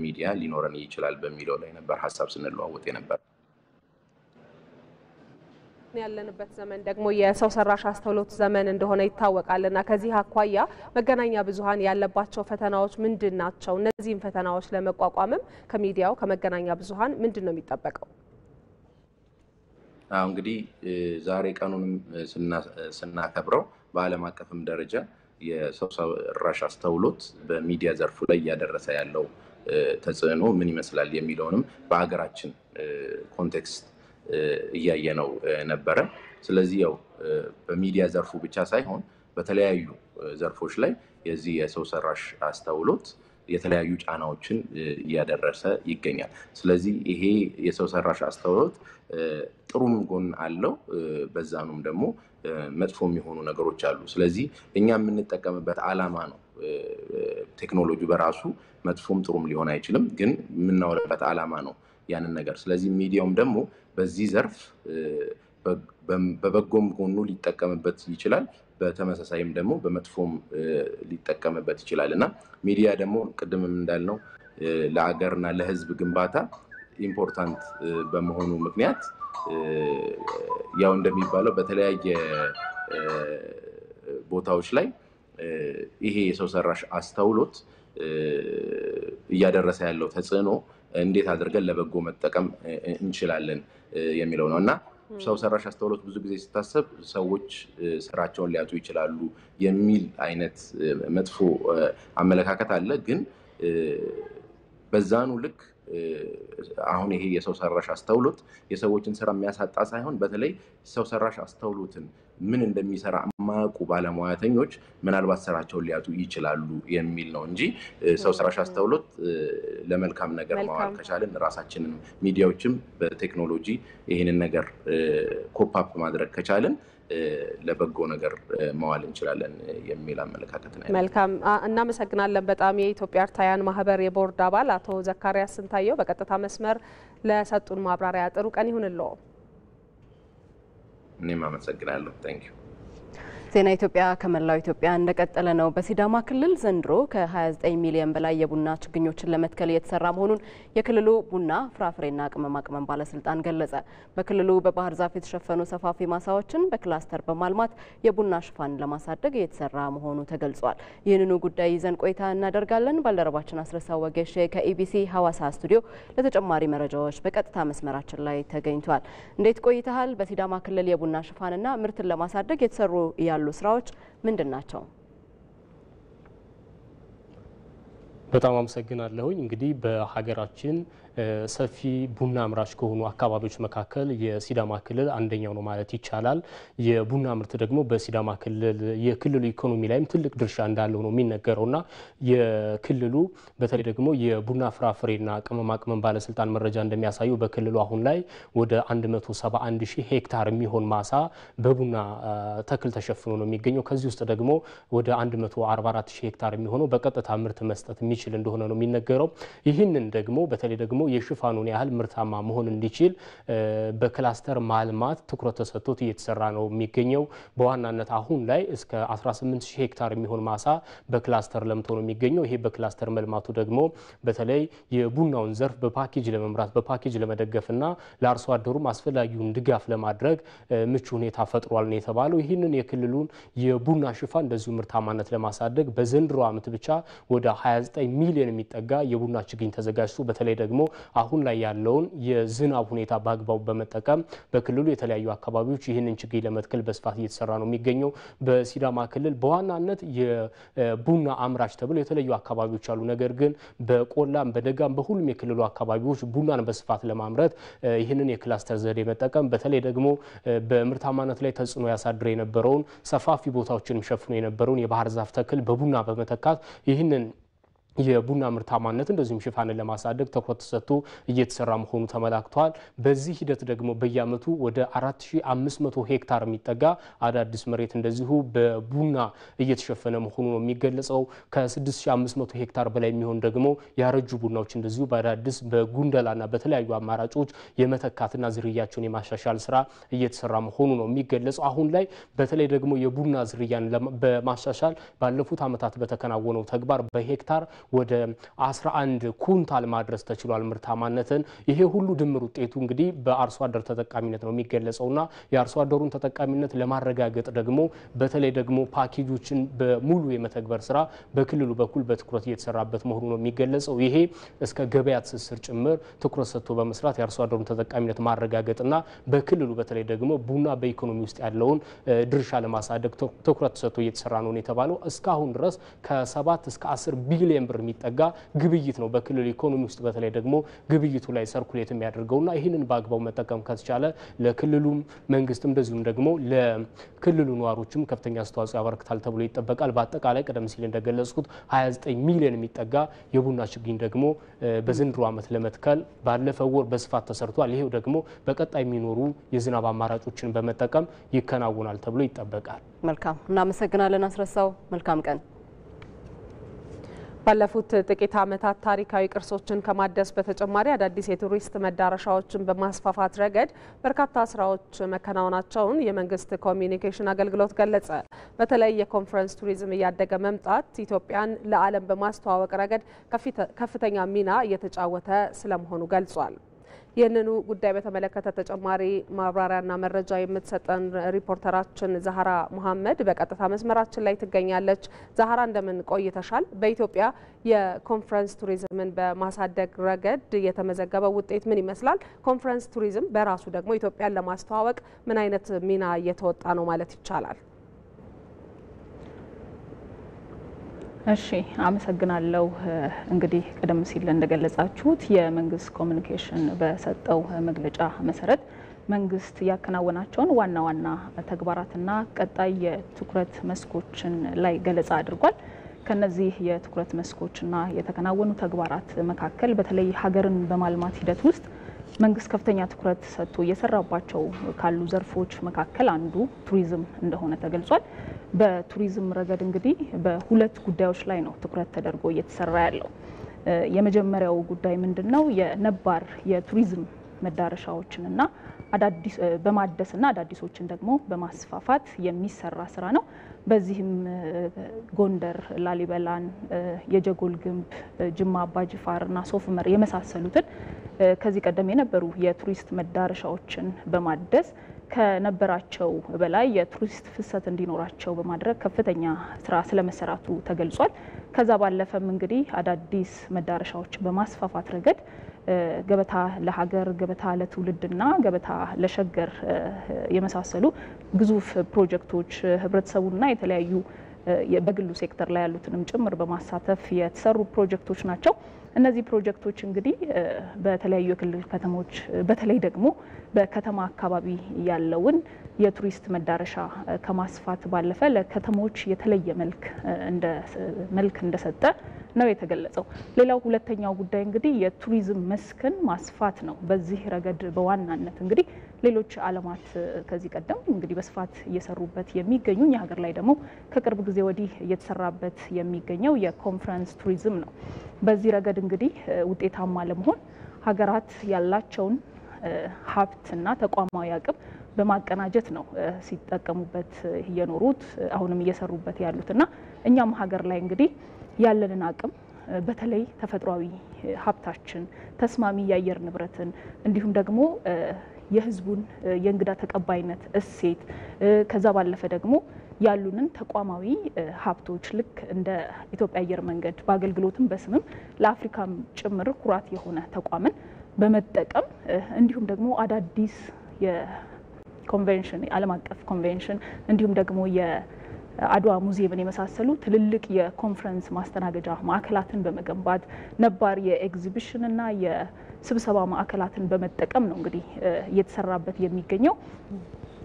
ሚዲያ ሊኖረን ይችላል በሚለው ላይ ነበር ሀሳብ ስንለዋወጥ የነበር። ያለንበት ዘመን ደግሞ የሰው ሰራሽ አስተውሎት ዘመን እንደሆነ ይታወቃልና ከዚህ አኳያ መገናኛ ብዙሃን ያለባቸው ፈተናዎች ምንድን ናቸው? እነዚህን ፈተናዎች ለመቋቋምም ከሚዲያው ከመገናኛ ብዙሃን ምንድን ነው የሚጠበቀው? እንግዲህ ዛሬ ቀኑንም ስናከብረው በዓለም አቀፍም ደረጃ የሰው ሰራሽ አስተውሎት በሚዲያ ዘርፉ ላይ እያደረሰ ያለው ተጽዕኖ ምን ይመስላል የሚለውንም በሀገራችን ኮንቴክስት እያየነው ነበረ። ስለዚህ ያው በሚዲያ ዘርፉ ብቻ ሳይሆን በተለያዩ ዘርፎች ላይ የዚህ የሰው ሰራሽ አስተውሎት የተለያዩ ጫናዎችን እያደረሰ ይገኛል። ስለዚህ ይሄ የሰው ሰራሽ አስተውሎት ጥሩም ጎን አለው፣ በዛኑም ደግሞ መጥፎ የሚሆኑ ነገሮች አሉ። ስለዚህ እኛ የምንጠቀምበት ዓላማ ነው። ቴክኖሎጂ በራሱ መጥፎም ጥሩም ሊሆን አይችልም፣ ግን የምናወራበት ዓላማ ነው ያንን ነገር። ስለዚህ ሚዲያውም ደግሞ በዚህ ዘርፍ በበጎም ጎኑ ሊጠቀምበት ይችላል፣ በተመሳሳይም ደግሞ በመጥፎም ሊጠቀምበት ይችላል እና ሚዲያ ደግሞ ቅድምም እንዳልነው ለአገርና ለሕዝብ ግንባታ ኢምፖርታንት በመሆኑ ምክንያት ያው እንደሚባለው በተለያየ ቦታዎች ላይ ይሄ የሰው ሰራሽ አስተውሎት እያደረሰ ያለው ተጽዕኖ እንዴት አድርገን ለበጎ መጠቀም እንችላለን የሚለው ነው እና ሰው ሰራሽ አስተውሎት ብዙ ጊዜ ሲታሰብ ሰዎች ስራቸውን ሊያጡ ይችላሉ የሚል አይነት መጥፎ አመለካከት አለ። ግን በዛኑ ልክ አሁን ይሄ የሰው ሰራሽ አስተውሎት የሰዎችን ስራ የሚያሳጣ ሳይሆን በተለይ ሰው ሰራሽ አስተውሎትን ምን እንደሚሰራ የማያውቁ ባለሙያተኞች ምናልባት ስራቸውን ሊያጡ ይችላሉ የሚል ነው እንጂ ሰው ሰራሽ አስተውሎት ለመልካም ነገር ማዋል ከቻለን ራሳችንን ሚዲያዎችም በቴክኖሎጂ ይህንን ነገር ኮፕ ማድረግ ከቻለን ለበጎ ነገር ማዋል እንችላለን የሚል አመለካከት ነው። መልካም እናመሰግናለን በጣም የኢትዮጵያ አርታኢያን ማህበር የቦርድ አባል አቶ ዘካሪያስ ስንታየሁ በቀጥታ መስመር ለሰጡን ማብራሪያ ጥሩ ቀን ይሁንልዎ። እኔም አመሰግናለሁ። ታንኪዩ። ዜና ኢትዮጵያ ከመላው ኢትዮጵያ እንደቀጠለ ነው። በሲዳማ ክልል ዘንድሮ ከ29 ሚሊዮን በላይ የቡና ችግኞችን ለመትከል እየተሰራ መሆኑን የክልሉ ቡና ፍራፍሬና ቅመማ ቅመም ባለስልጣን ገለጸ። በክልሉ በባህር ዛፍ የተሸፈኑ ሰፋፊ ማሳዎችን በክላስተር በማልማት የቡና ሽፋን ለማሳደግ እየተሰራ መሆኑ ተገልጿል። ይህንኑ ጉዳይ ይዘን ቆይታ እናደርጋለን። ባልደረባችን አስረሳ ወገሼ ከኢቢሲ ሐዋሳ ስቱዲዮ ለተጨማሪ መረጃዎች በቀጥታ መስመራችን ላይ ተገኝቷል። እንዴት ቆይተሃል? በሲዳማ ክልል የቡና ሽፋንና ምርትን ለማሳደግ የተሰሩ ያሉ ያሉ ስራዎች ምንድን ናቸው? በጣም አመሰግናለሁኝ። እንግዲህ በሀገራችን ሰፊ ቡና አምራች ከሆኑ አካባቢዎች መካከል የሲዳማ ክልል አንደኛው ነው ማለት ይቻላል። የቡና ምርት ደግሞ በሲዳማ ክልል የክልሉ ኢኮኖሚ ላይም ትልቅ ድርሻ እንዳለው ነው የሚነገረውና የክልሉ በተለይ ደግሞ የቡና ፍራፍሬና ቅመማ ቅመም ባለስልጣን መረጃ እንደሚያሳየው በክልሉ አሁን ላይ ወደ 171,000 ሄክታር የሚሆን ማሳ በቡና ተክል ተሸፍኖ ነው የሚገኘው። ከዚህ ውስጥ ደግሞ ወደ 144,000 ሄክታር የሚሆነው በቀጥታ ምርት መስጠት የሚችል እንደሆነ ነው የሚነገረው። ይህንን ደግሞ በተለይ ደግሞ የሽፋኑን ያህል ምርታማ መሆን እንዲችል በክላስተር ማልማት ትኩረት ተሰጥቶት እየተሰራ ነው የሚገኘው። በዋናነት አሁን ላይ እስከ 18,000 ሄክታር የሚሆን ማሳ በክላስተር ለምቶ ነው የሚገኘው። ይሄ በክላስተር መልማቱ ደግሞ በተለይ የቡናውን ዘርፍ በፓኬጅ ለመምራት በፓኬጅ ለመደገፍና ለአርሶ አደሩም አስፈላጊውን ድጋፍ ለማድረግ ምቹ ሁኔታ ፈጥሯል ነው የተባለው። ይህንን የክልሉን የቡና ሽፋን እንደዚሁ ምርታማነት ለማሳደግ በዘንድሮ ዓመት ብቻ ወደ 29 ሚሊዮን የሚጠጋ የቡና ችግኝ ተዘጋጅቶ በተለይ ደግሞ አሁን ላይ ያለውን የዝናብ ሁኔታ በአግባቡ በመጠቀም በክልሉ የተለያዩ አካባቢዎች ይህንን ችግኝ ለመትከል በስፋት እየተሰራ ነው የሚገኘው። በሲዳማ ክልል በዋናነት የቡና አምራች ተብሎ የተለያዩ አካባቢዎች አሉ። ነገር ግን በቆላም በደጋም በሁሉም የክልሉ አካባቢዎች ቡናን በስፋት ለማምረት ይህንን የክላስተር ዘዴ መጠቀም በተለይ ደግሞ በምርታማነት ላይ ተጽዕኖ ያሳድር የነበረውን ሰፋፊ ቦታዎችን ሸፍኖ የነበረውን የባህር ዛፍ ተክል በቡና በመተካት ይህንን የቡና ምርታማነት እንደዚሁም ሽፋንን ለማሳደግ ትኩረት ተሰጥቶ እየተሰራ መሆኑ ተመላክቷል። በዚህ ሂደት ደግሞ በየዓመቱ ወደ 4500 ሄክታር የሚጠጋ አዳዲስ መሬት እንደዚሁ በቡና እየተሸፈነ መሆኑ ነው የሚገለጸው። ከ6500 ሄክታር በላይ የሚሆን ደግሞ ያረጁ ቡናዎች እንደዚሁ በአዳዲስ በጉንደላና በተለያዩ አማራጮች የመተካትና ዝርያቸውን የማሻሻል ስራ እየተሰራ መሆኑ ነው የሚገለጸው። አሁን ላይ በተለይ ደግሞ የቡና ዝርያን በማሻሻል ባለፉት ዓመታት በተከናወነው ተግባር በሄክታር ወደ 11 ኩንታል ማድረስ ተችሏል ምርታማነትን። ይሄ ሁሉ ድምር ውጤቱ እንግዲህ በአርሶ አደር ተጠቃሚነት ነው የሚገለጸውና የአርሶ አደሩን ተጠቃሚነት ለማረጋገጥ ደግሞ በተለይ ደግሞ ፓኬጆችን በሙሉ የመተግበር ስራ በክልሉ በኩል በትኩረት እየተሰራበት መሆኑ ነው የሚገለጸው። ይሄ እስከ ገበያ ትስስር ጭምር ትኩረት ሰጥቶ በመስራት የአርሶ አደሩን ተጠቃሚነት ማረጋገጥና በክልሉ በተለይ ደግሞ ቡና በኢኮኖሚ ውስጥ ያለውን ድርሻ ለማሳደግ ትኩረት ሰጥቶ እየተሰራ ነው የተባለው። እስካሁን ድረስ ከ7 እስከ 10 ቢሊዮን የሚጠጋ ግብይት ነው በክልሉ ኢኮኖሚ ውስጥ በተለይ ደግሞ ግብይቱ ላይ ሰርኩሌት የሚያደርገውና ይህንን በአግባቡ መጠቀም ከተቻለ ለክልሉም መንግስትም እንደዚሁም ደግሞ ለክልሉ ነዋሪዎችም ከፍተኛ አስተዋጽኦ ያበረክታል ተብሎ ይጠበቃል። በአጠቃላይ ቀደም ሲል እንደገለጽኩት 29 ሚሊዮን የሚጠጋ የቡና ችግኝ ደግሞ በዘንድሮ ዓመት ለመትከል ባለፈው ወር በስፋት ተሰርቷል። ይሄው ደግሞ በቀጣይ የሚኖሩ የዝናብ አማራጮችን በመጠቀም ይከናወናል ተብሎ ይጠበቃል። መልካም፣ እናመሰግናለን አስረሳው። መልካም ቀን። ባለፉት ጥቂት ዓመታት ታሪካዊ ቅርሶችን ከማደስ በተጨማሪ አዳዲስ የቱሪስት መዳረሻዎችን በማስፋፋት ረገድ በርካታ ስራዎች መከናወናቸውን የመንግስት ኮሚኒኬሽን አገልግሎት ገለጸ። በተለይ የኮንፈረንስ ቱሪዝም እያደገ መምጣት ኢትዮጵያን ለዓለም በማስተዋወቅ ረገድ ከፍተኛ ሚና እየተጫወተ ስለመሆኑ ገልጿል። ይህንኑ ጉዳይ በተመለከተ ተጨማሪ ማብራሪያና መረጃ የምትሰጠን ሪፖርተራችን ዛህራ መሐመድ በቀጥታ መስመራችን ላይ ትገኛለች። ዛህራ እንደምን ቆይተሻል? በኢትዮጵያ የኮንፈረንስ ቱሪዝምን በማሳደግ ረገድ የተመዘገበው ውጤት ምን ይመስላል? ኮንፈረንስ ቱሪዝም በራሱ ደግሞ ኢትዮጵያን ለማስተዋወቅ ምን አይነት ሚና እየተወጣ ነው ማለት ይቻላል? እሺ አመሰግናለሁ። እንግዲህ ቀደም ሲል እንደገለጻችሁት የመንግስት ኮሚኒኬሽን በሰጠው መግለጫ መሰረት መንግስት ያከናወናቸውን ዋና ዋና ተግባራትና ቀጣይ የትኩረት መስኮችን ላይ ገለጻ አድርጓል። ከነዚህ የትኩረት መስኮችና የተከናወኑ ተግባራት መካከል በተለይ ሀገርን በማልማት ሂደት ውስጥ መንግስት ከፍተኛ ትኩረት ሰጥቶ እየሰራባቸው ካሉ ዘርፎች መካከል አንዱ ቱሪዝም እንደሆነ ተገልጿል። በቱሪዝም ረገድ እንግዲህ በሁለት ጉዳዮች ላይ ነው ትኩረት ተደርጎ እየተሰራ ያለው። የመጀመሪያው ጉዳይ ምንድነው? የነባር የቱሪዝም መዳረሻዎችንና አዳዲስ በማደስና አዳዲሶችን ደግሞ በማስፋፋት የሚሰራ ስራ ነው። በዚህም ጎንደር፣ ላሊበላን፣ የጀጎል ግንብ፣ ጅማ አባጅፋርና ሶፍ ዑመር የመሳሰሉትን ከዚህ ቀደም የነበሩ የቱሪስት መዳረሻዎችን በማደስ ከነበራቸው በላይ የቱሪስት ፍሰት እንዲኖራቸው በማድረግ ከፍተኛ ስራ ስለመሰራቱ ተገልጿል። ከዛ ባለፈም እንግዲህ አዳዲስ መዳረሻዎችን በማስፋፋት ረገድ ገበታ ለሀገር፣ ገበታ ለትውልድና ገበታ ለሸገር የመሳሰሉ ግዙፍ ፕሮጀክቶች ህብረተሰቡና የተለያዩ በግሉ ሴክተር ላይ ያሉትንም ጭምር በማሳተፍ የተሰሩ ፕሮጀክቶች ናቸው። እነዚህ ፕሮጀክቶች እንግዲህ በተለያዩ የክልል ከተሞች በተለይ ደግሞ በከተማ አካባቢ ያለውን የቱሪስት መዳረሻ ከማስፋት ባለፈ ለከተሞች የተለየ መልክ እንደሰጠ ነው የተገለጸው። ሌላው ሁለተኛው ጉዳይ እንግዲህ የቱሪዝም መስክን ማስፋት ነው። በዚህ ረገድ በዋናነት እንግዲህ ሌሎች ዓለማት ከዚህ ቀደም እንግዲህ በስፋት እየሰሩበት የሚገኙ የሀገር ላይ ደግሞ ከቅርብ ጊዜ ወዲህ እየተሰራበት የሚገኘው የኮንፈረንስ ቱሪዝም ነው። በዚህ ረገድ እንግዲህ ውጤታማ ለመሆን ሀገራት ያላቸውን ሀብትና ተቋማዊ አቅም በማቀናጀት ነው ሲጠቀሙበት የኖሩት አሁንም እየሰሩበት ያሉትና እኛም ሀገር ላይ እንግዲህ ያለንን አቅም በተለይ ተፈጥሯዊ ሀብታችን ተስማሚ የአየር ንብረትን እንዲሁም ደግሞ የሕዝቡን የእንግዳ ተቀባይነት እሴት ከዛ ባለፈ ደግሞ ያሉንን ተቋማዊ ሀብቶች ልክ እንደ ኢትዮጵያ አየር መንገድ በአገልግሎትም በስምም ለአፍሪካም ጭምር ኩራት የሆነ ተቋምን በመጠቀም እንዲሁም ደግሞ አዳዲስ የኮንቬንሽን ዓለም አቀፍ ኮንቬንሽን እንዲሁም ደግሞ የአድዋ ሙዚየምን የመሳሰሉ ትልልቅ የኮንፈረንስ ማስተናገጃ ማዕከላትን በመገንባት ነባር የኤግዚቢሽንና የስብሰባ ማዕከላትን በመጠቀም ነው እንግዲህ እየተሰራበት የሚገኘው።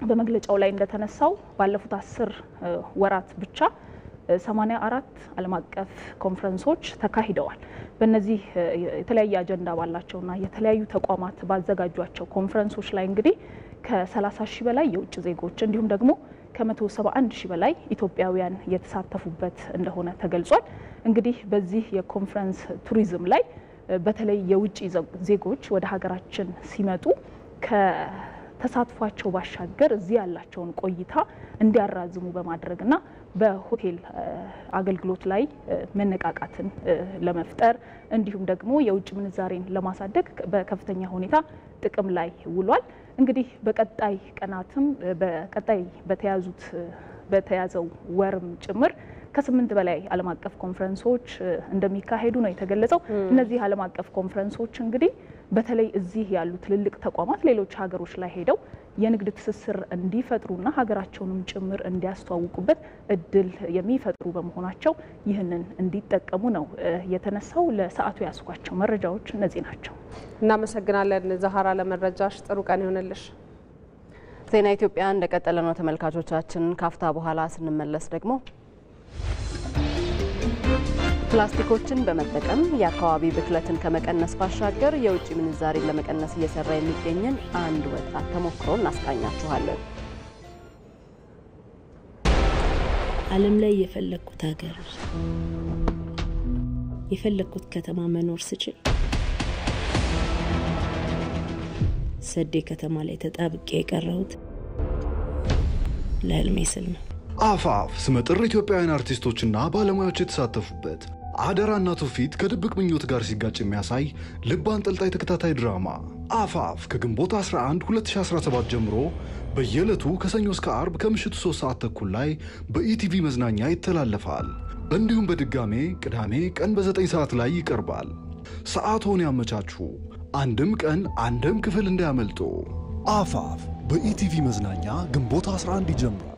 በመግለጫው ላይ እንደተነሳው ባለፉት 10 ወራት ብቻ 84 ዓለም አቀፍ ኮንፈረንሶች ተካሂደዋል። በእነዚህ የተለያየ አጀንዳ ባላቸውና የተለያዩ ተቋማት ባዘጋጇቸው ኮንፈረንሶች ላይ እንግዲህ ከ30 ሺህ በላይ የውጭ ዜጎች እንዲሁም ደግሞ ከ171 ሺህ በላይ ኢትዮጵያውያን የተሳተፉበት እንደሆነ ተገልጿል። እንግዲህ በዚህ የኮንፈረንስ ቱሪዝም ላይ በተለይ የውጭ ዜጎች ወደ ሀገራችን ሲመጡ ተሳትፏቸው ባሻገር እዚህ ያላቸውን ቆይታ እንዲያራዝሙ በማድረግና በሆቴል አገልግሎት ላይ መነቃቃትን ለመፍጠር እንዲሁም ደግሞ የውጭ ምንዛሬን ለማሳደግ በከፍተኛ ሁኔታ ጥቅም ላይ ውሏል። እንግዲህ በቀጣይ ቀናትም በቀጣይ በተያዘው ወርም ጭምር ከ8 በላይ ዓለም አቀፍ ኮንፈረንሶች እንደሚካሄዱ ነው የተገለጸው። እነዚህ ዓለም አቀፍ ኮንፈረንሶች እንግዲህ በተለይ እዚህ ያሉ ትልልቅ ተቋማት ሌሎች ሀገሮች ላይ ሄደው የንግድ ትስስር እንዲፈጥሩና ሀገራቸውንም ጭምር እንዲያስተዋውቁበት እድል የሚፈጥሩ በመሆናቸው ይህንን እንዲጠቀሙ ነው የተነሳው። ለሰዓቱ ያስኳቸው መረጃዎች እነዚህ ናቸው። እናመሰግናለን ዛሃራ፣ ለመረጃሽ ጥሩ ቀን ይሆንልሽ። ዜና ኢትዮጵያ እንደቀጠለ ነው ተመልካቾቻችን። ካፍታ በኋላ ስንመለስ ደግሞ ፕላስቲኮችን በመጠቀም የአካባቢ ብክለትን ከመቀነስ ባሻገር የውጭ ምንዛሬ ለመቀነስ እየሰራ የሚገኝን አንድ ወጣት ተሞክሮ እናስቃኛችኋለን። ዓለም ላይ የፈለኩት ሀገር የፈለኩት ከተማ መኖር ስችል ሰዴ ከተማ ላይ ተጣብቄ የቀረሁት ለህልሜ ስል ነው። አፋፍ ስመጥር ኢትዮጵያውያን አርቲስቶችና ባለሙያዎች የተሳተፉበት አደራና ትውፊት ከድብቅ ምኞት ጋር ሲጋጭ የሚያሳይ ልብ አንጠልጣይ ተከታታይ ድራማ አፋፍ ከግንቦት 11 2017 ጀምሮ በየዕለቱ ከሰኞ እስከ አርብ ከምሽቱ 3 ሰዓት ተኩል ላይ በኢቲቪ መዝናኛ ይተላለፋል። እንዲሁም በድጋሜ ቅዳሜ ቀን በ9 ሰዓት ላይ ይቀርባል። ሰዓቶን ያመቻቹ። አንድም ቀን አንድም ክፍል እንዳያመልጡ። አፋፍ በኢቲቪ መዝናኛ ግንቦት 11 ይጀምራል።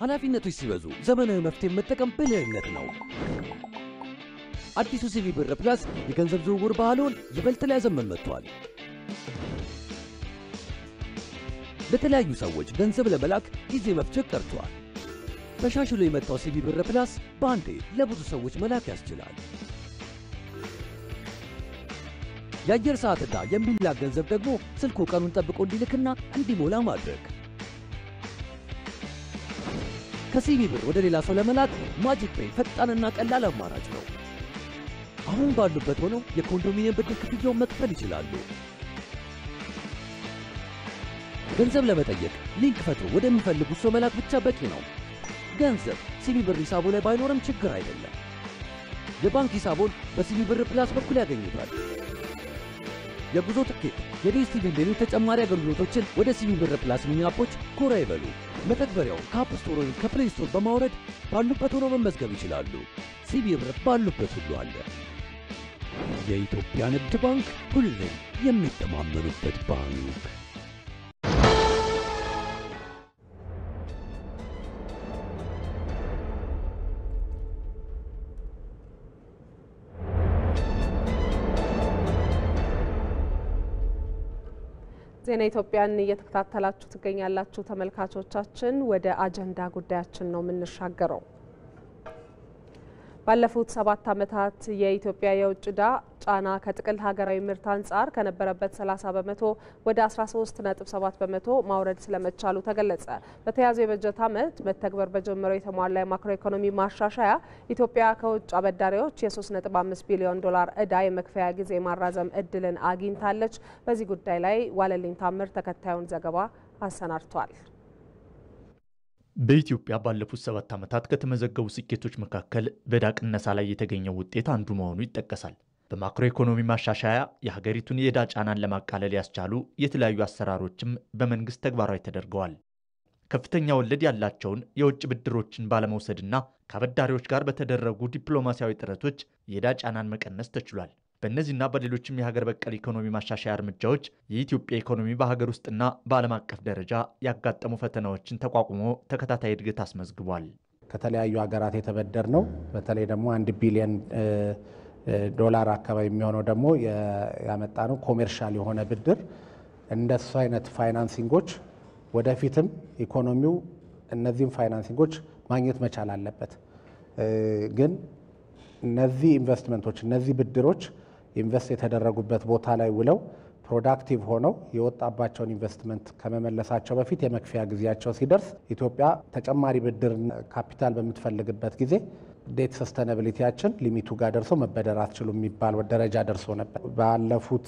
ኃላፊነቶች ሲበዙ ዘመናዊ መፍትሄ መጠቀም ብልህነት ነው። አዲሱ ሲቢ ብር ፕላስ የገንዘብ ዝውውር ባህሉን ይበልጥ ሊያዘመን መጥቷል። ለተለያዩ ሰዎች ገንዘብ ለመላክ ጊዜ መፍጀት ቀርቷል። ተሻሽሎ የመጣው ሲቢ ብር ፕላስ በአንዴ ለብዙ ሰዎች መላክ ያስችላል። የአየር ሰዓትና የሚላክ ገንዘብ ደግሞ ስልኩ ቀኑን ጠብቆ እንዲልክና እንዲሞላ ማድረግ። ከሲቢ ብር ወደ ሌላ ሰው ለመላክ ማጂክ ፔይ ፈጣንና ቀላል አማራጭ ነው። አሁን ባሉበት ሆነው የኮንዶሚኒየም ብድር ክፍያውን መክፈል ይችላሉ። ገንዘብ ለመጠየቅ ሊንክ ፈጥሮ ወደሚፈልጉት ሰው መላክ ብቻ በቂ ነው። ገንዘብ ሲቢ ብር ሂሳቡ ላይ ባይኖርም ችግር አይደለም። የባንክ ሂሳቡን በሲቢ ብር ፕላስ በኩል ያገኙታል። የጉዞ ትኬት፣ የዲኤስቲቪ ሌሎች ተጨማሪ አገልግሎቶችን ወደ ሲቢ ብር ፕላስ ሚኒ አፖች ጎራ ይበሉ። መተግበሪያው ከአፕ ስቶር ወይም ከፕሌይ ስቶር በማውረድ ባሉበት ሆነው መመዝገብ ይችላሉ። ሲቢ ብር ባሉበት ሁሉ አለ። የኢትዮጵያ ንግድ ባንክ ሁሌም የሚተማመኑበት ባንክ። ዜና ኢትዮጵያን እየተከታተላችሁ ትገኛላችሁ ተመልካቾቻችን። ወደ አጀንዳ ጉዳያችን ነው የምንሻገረው። ባለፉት 7 ዓመታት የኢትዮጵያ የውጭ ዕዳ ጫና ከጥቅል ሀገራዊ ምርት አንጻር ከነበረበት 30 በመቶ ወደ 13.7 በመቶ ማውረድ ስለመቻሉ ተገለጸ። በተያዘው የበጀት ዓመት መተግበር በጀመረው የተሟላ የማክሮ ኢኮኖሚ ማሻሻያ ኢትዮጵያ ከውጭ አበዳሪዎች የ3.5 ቢሊዮን ዶላር ዕዳ የመክፈያ ጊዜ ማራዘም እድልን አግኝታለች። በዚህ ጉዳይ ላይ ዋለልኝ ታምር ተከታዩን ዘገባ አሰናድቷል። በኢትዮጵያ ባለፉት 7 ዓመታት ከተመዘገቡ ስኬቶች መካከል በዕዳ ቅነሳ ላይ የተገኘው ውጤት አንዱ መሆኑ ይጠቀሳል። በማክሮ ኢኮኖሚ ማሻሻያ የሀገሪቱን የዕዳ ጫናን ለማቃለል ያስቻሉ የተለያዩ አሰራሮችም በመንግስት ተግባራዊ ተደርገዋል። ከፍተኛ ወለድ ያላቸውን የውጭ ብድሮችን ባለመውሰድና ከአበዳሪዎች ጋር በተደረጉ ዲፕሎማሲያዊ ጥረቶች የዕዳ ጫናን መቀነስ ተችሏል። በእነዚህና በሌሎችም የሀገር በቀል ኢኮኖሚ ማሻሻያ እርምጃዎች የኢትዮጵያ ኢኮኖሚ በሀገር ውስጥና በዓለም አቀፍ ደረጃ ያጋጠሙ ፈተናዎችን ተቋቁሞ ተከታታይ እድገት አስመዝግቧል። ከተለያዩ ሀገራት የተበደር ነው። በተለይ ደግሞ 1 ቢሊዮን ዶላር አካባቢ የሚሆነው ደግሞ ያመጣ ነው ኮሜርሻል የሆነ ብድር። እንደሱ አይነት ፋይናንሲንጎች ወደፊትም ኢኮኖሚው እነዚህም ፋይናንሲንጎች ማግኘት መቻል አለበት። ግን እነዚህ ኢንቨስትመንቶች እነዚህ ብድሮች ኢንቨስት የተደረጉበት ቦታ ላይ ውለው ፕሮዳክቲቭ ሆነው የወጣባቸውን ኢንቨስትመንት ከመመለሳቸው በፊት የመክፈያ ጊዜያቸው ሲደርስ ኢትዮጵያ ተጨማሪ ብድር ካፒታል በምትፈልግበት ጊዜ ዴት ሰስተናቢሊቲያችን ሊሚቱ ጋር ደርሶ መበደር አትችሉም የሚባል ደረጃ ደርሶ ነበር። ባለፉት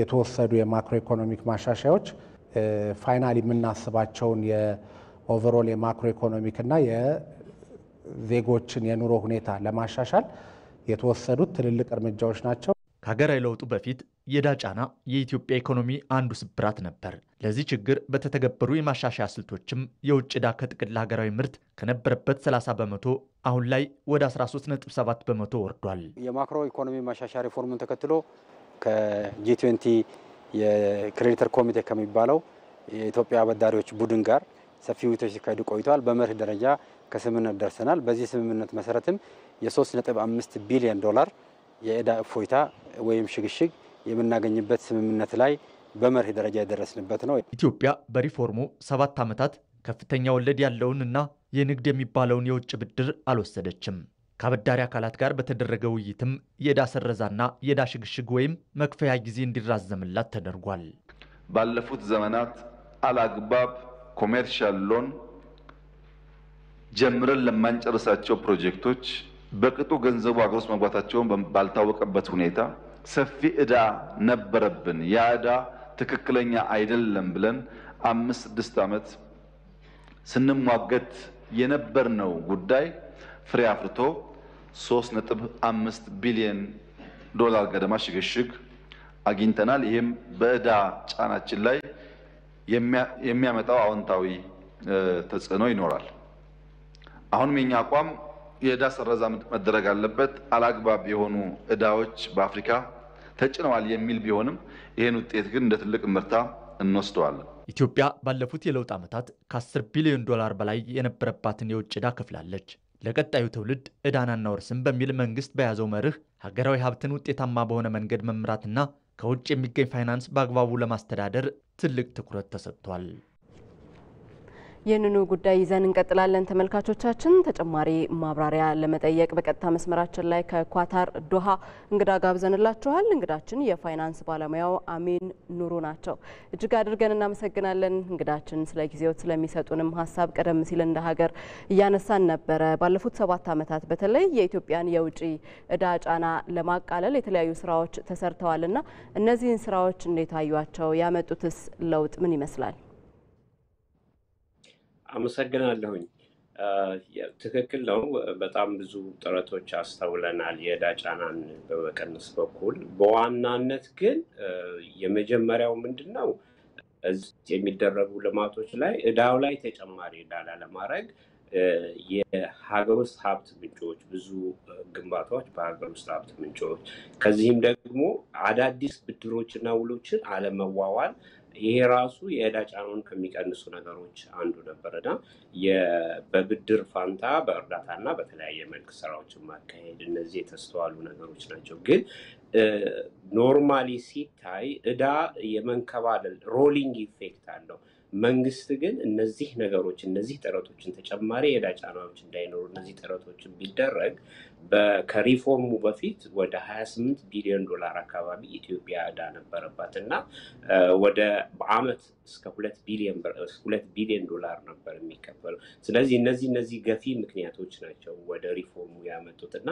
የተወሰዱ የማክሮ ኢኮኖሚክ ማሻሻያዎች ፋይናሊ የምናስባቸውን የኦቨርኦል የማክሮ ኢኮኖሚክ እና የዜጎችን የኑሮ ሁኔታ ለማሻሻል የተወሰዱት ትልልቅ እርምጃዎች ናቸው። ከሀገራዊ ለውጡ በፊት የዕዳ ጫና የኢትዮጵያ ኢኮኖሚ አንዱ ስብራት ነበር። ለዚህ ችግር በተተገበሩ የማሻሻያ ስልቶችም የውጭ ዕዳ ከጥቅል ሀገራዊ ምርት ከነበረበት 30 በመቶ አሁን ላይ ወደ 13.7 በመቶ ወርዷል። የማክሮ ኢኮኖሚ ማሻሻያ ሪፎርሙን ተከትሎ ከጂ20 የክሬዲተር ኮሚቴ ከሚባለው የኢትዮጵያ አበዳሪዎች ቡድን ጋር ሰፊ ውይይቶች ሲካሄዱ ቆይተዋል። በመርህ ደረጃ ከስምምነት ደርሰናል። በዚህ ስምምነት መሰረትም የ3.5 ቢሊዮን ዶላር የዕዳ እፎይታ ወይም ሽግሽግ የምናገኝበት ስምምነት ላይ በመርህ ደረጃ የደረስንበት ነው። ኢትዮጵያ በሪፎርሙ 7 ዓመታት ከፍተኛ ወለድ ያለውንና የንግድ የሚባለውን የውጭ ብድር አልወሰደችም። ከአበዳሪ አካላት ጋር በተደረገ ውይይትም የዕዳ ሰረዛና የዕዳ ሽግሽግ ወይም መክፈያ ጊዜ እንዲራዘምላት ተደርጓል። ባለፉት ዘመናት አላግባብ ኮሜርሻል ሎን ጀምረን ለማንጨርሳቸው ፕሮጀክቶች በቅጡ ገንዘቡ ሀገር ውስጥ መግባታቸውን ባልታወቀበት ሁኔታ ሰፊ ዕዳ ነበረብን። ያ ዕዳ ትክክለኛ አይደለም ብለን 5-6 ዓመት ስንሟገት የነበርነው ጉዳይ ፍሬ አፍርቶ 3.5 ቢሊዮን ዶላር ገደማ ሽግሽግ አግኝተናል። ይህም በዕዳ ጫናችን ላይ የሚያመጣው አዎንታዊ ተጽዕኖ ይኖራል። አሁንም የኛ አቋም የዕዳ ሰረዛ መደረግ አለበት፣ አላግባብ የሆኑ ዕዳዎች በአፍሪካ ተጭነዋል የሚል ቢሆንም ይህን ውጤት ግን እንደ ትልቅ ምርታ እንወስደዋለን። ኢትዮጵያ ባለፉት የለውጥ ዓመታት ከ10 ቢሊዮን ዶላር በላይ የነበረባትን የውጭ ዕዳ ከፍላለች። ለቀጣዩ ትውልድ ዕዳን አናወርስም በሚል መንግስት በያዘው መርህ ሀገራዊ ሀብትን ውጤታማ በሆነ መንገድ መምራትና ከውጭ የሚገኝ ፋይናንስ በአግባቡ ለማስተዳደር ትልቅ ትኩረት ተሰጥቷል። ይህንኑ ጉዳይ ይዘን እንቀጥላለን። ተመልካቾቻችን ተጨማሪ ማብራሪያ ለመጠየቅ በቀጥታ መስመራችን ላይ ከኳታር ዶሃ እንግዳ ጋብዘንላችኋል። እንግዳችን የፋይናንስ ባለሙያው አሚን ኑሩ ናቸው። እጅግ አድርገን እናመሰግናለን እንግዳችን ስለ ጊዜው ስለሚሰጡንም ሀሳብ ቀደም ሲል እንደ ሀገር እያነሳን ነበረ። ባለፉት 7 ዓመታት በተለይ የኢትዮጵያን የውጭ ዕዳ ጫና ለማቃለል የተለያዩ ስራዎች ተሰርተዋልና እነዚህን ስራዎች እንዴት አዩአቸው? ያመጡትስ ለውጥ ምን ይመስላል? አመሰግናለሁኝ። ትክክል ነው። በጣም ብዙ ጥረቶች አስተውለናል የዕዳ ጫናን በመቀነስ በኩል። በዋናነት ግን የመጀመሪያው ምንድን ነው የሚደረጉ ልማቶች ላይ ዕዳው ላይ ተጨማሪ ዕዳ ላለማድረግ የሀገር ውስጥ ሀብት ምንጮች ብዙ ግንባታዎች በሀገር ውስጥ ሀብት ምንጮች ከዚህም ደግሞ አዳዲስ ብድሮችና ውሎችን አለመዋዋል ይሄ ራሱ የዕዳ ጫናውን ከሚቀንሱ ነገሮች አንዱ ነበርና በብድር ፋንታ በእርዳታና በተለያየ መልክ ስራዎችን ማካሄድ እነዚህ የተስተዋሉ ነገሮች ናቸው። ግን ኖርማሊ ሲታይ ዕዳ የመንከባለል ሮሊንግ ኢፌክት አለው። መንግስት ግን እነዚህ ነገሮች እነዚህ ጥረቶችን ተጨማሪ የዕዳ ጫናዎች እንዳይኖሩ እነዚህ ጥረቶችን ቢደረግ ከሪፎርሙ በፊት ወደ 28 ቢሊዮን ዶላር አካባቢ ኢትዮጵያ ዕዳ ነበረባት እና ወደ በአመት እስከ 2 ቢሊዮን ዶላር ነበር የሚከፈለው። ስለዚህ እነዚህ ገፊ ምክንያቶች ናቸው ወደ ሪፎርሙ ያመጡት እና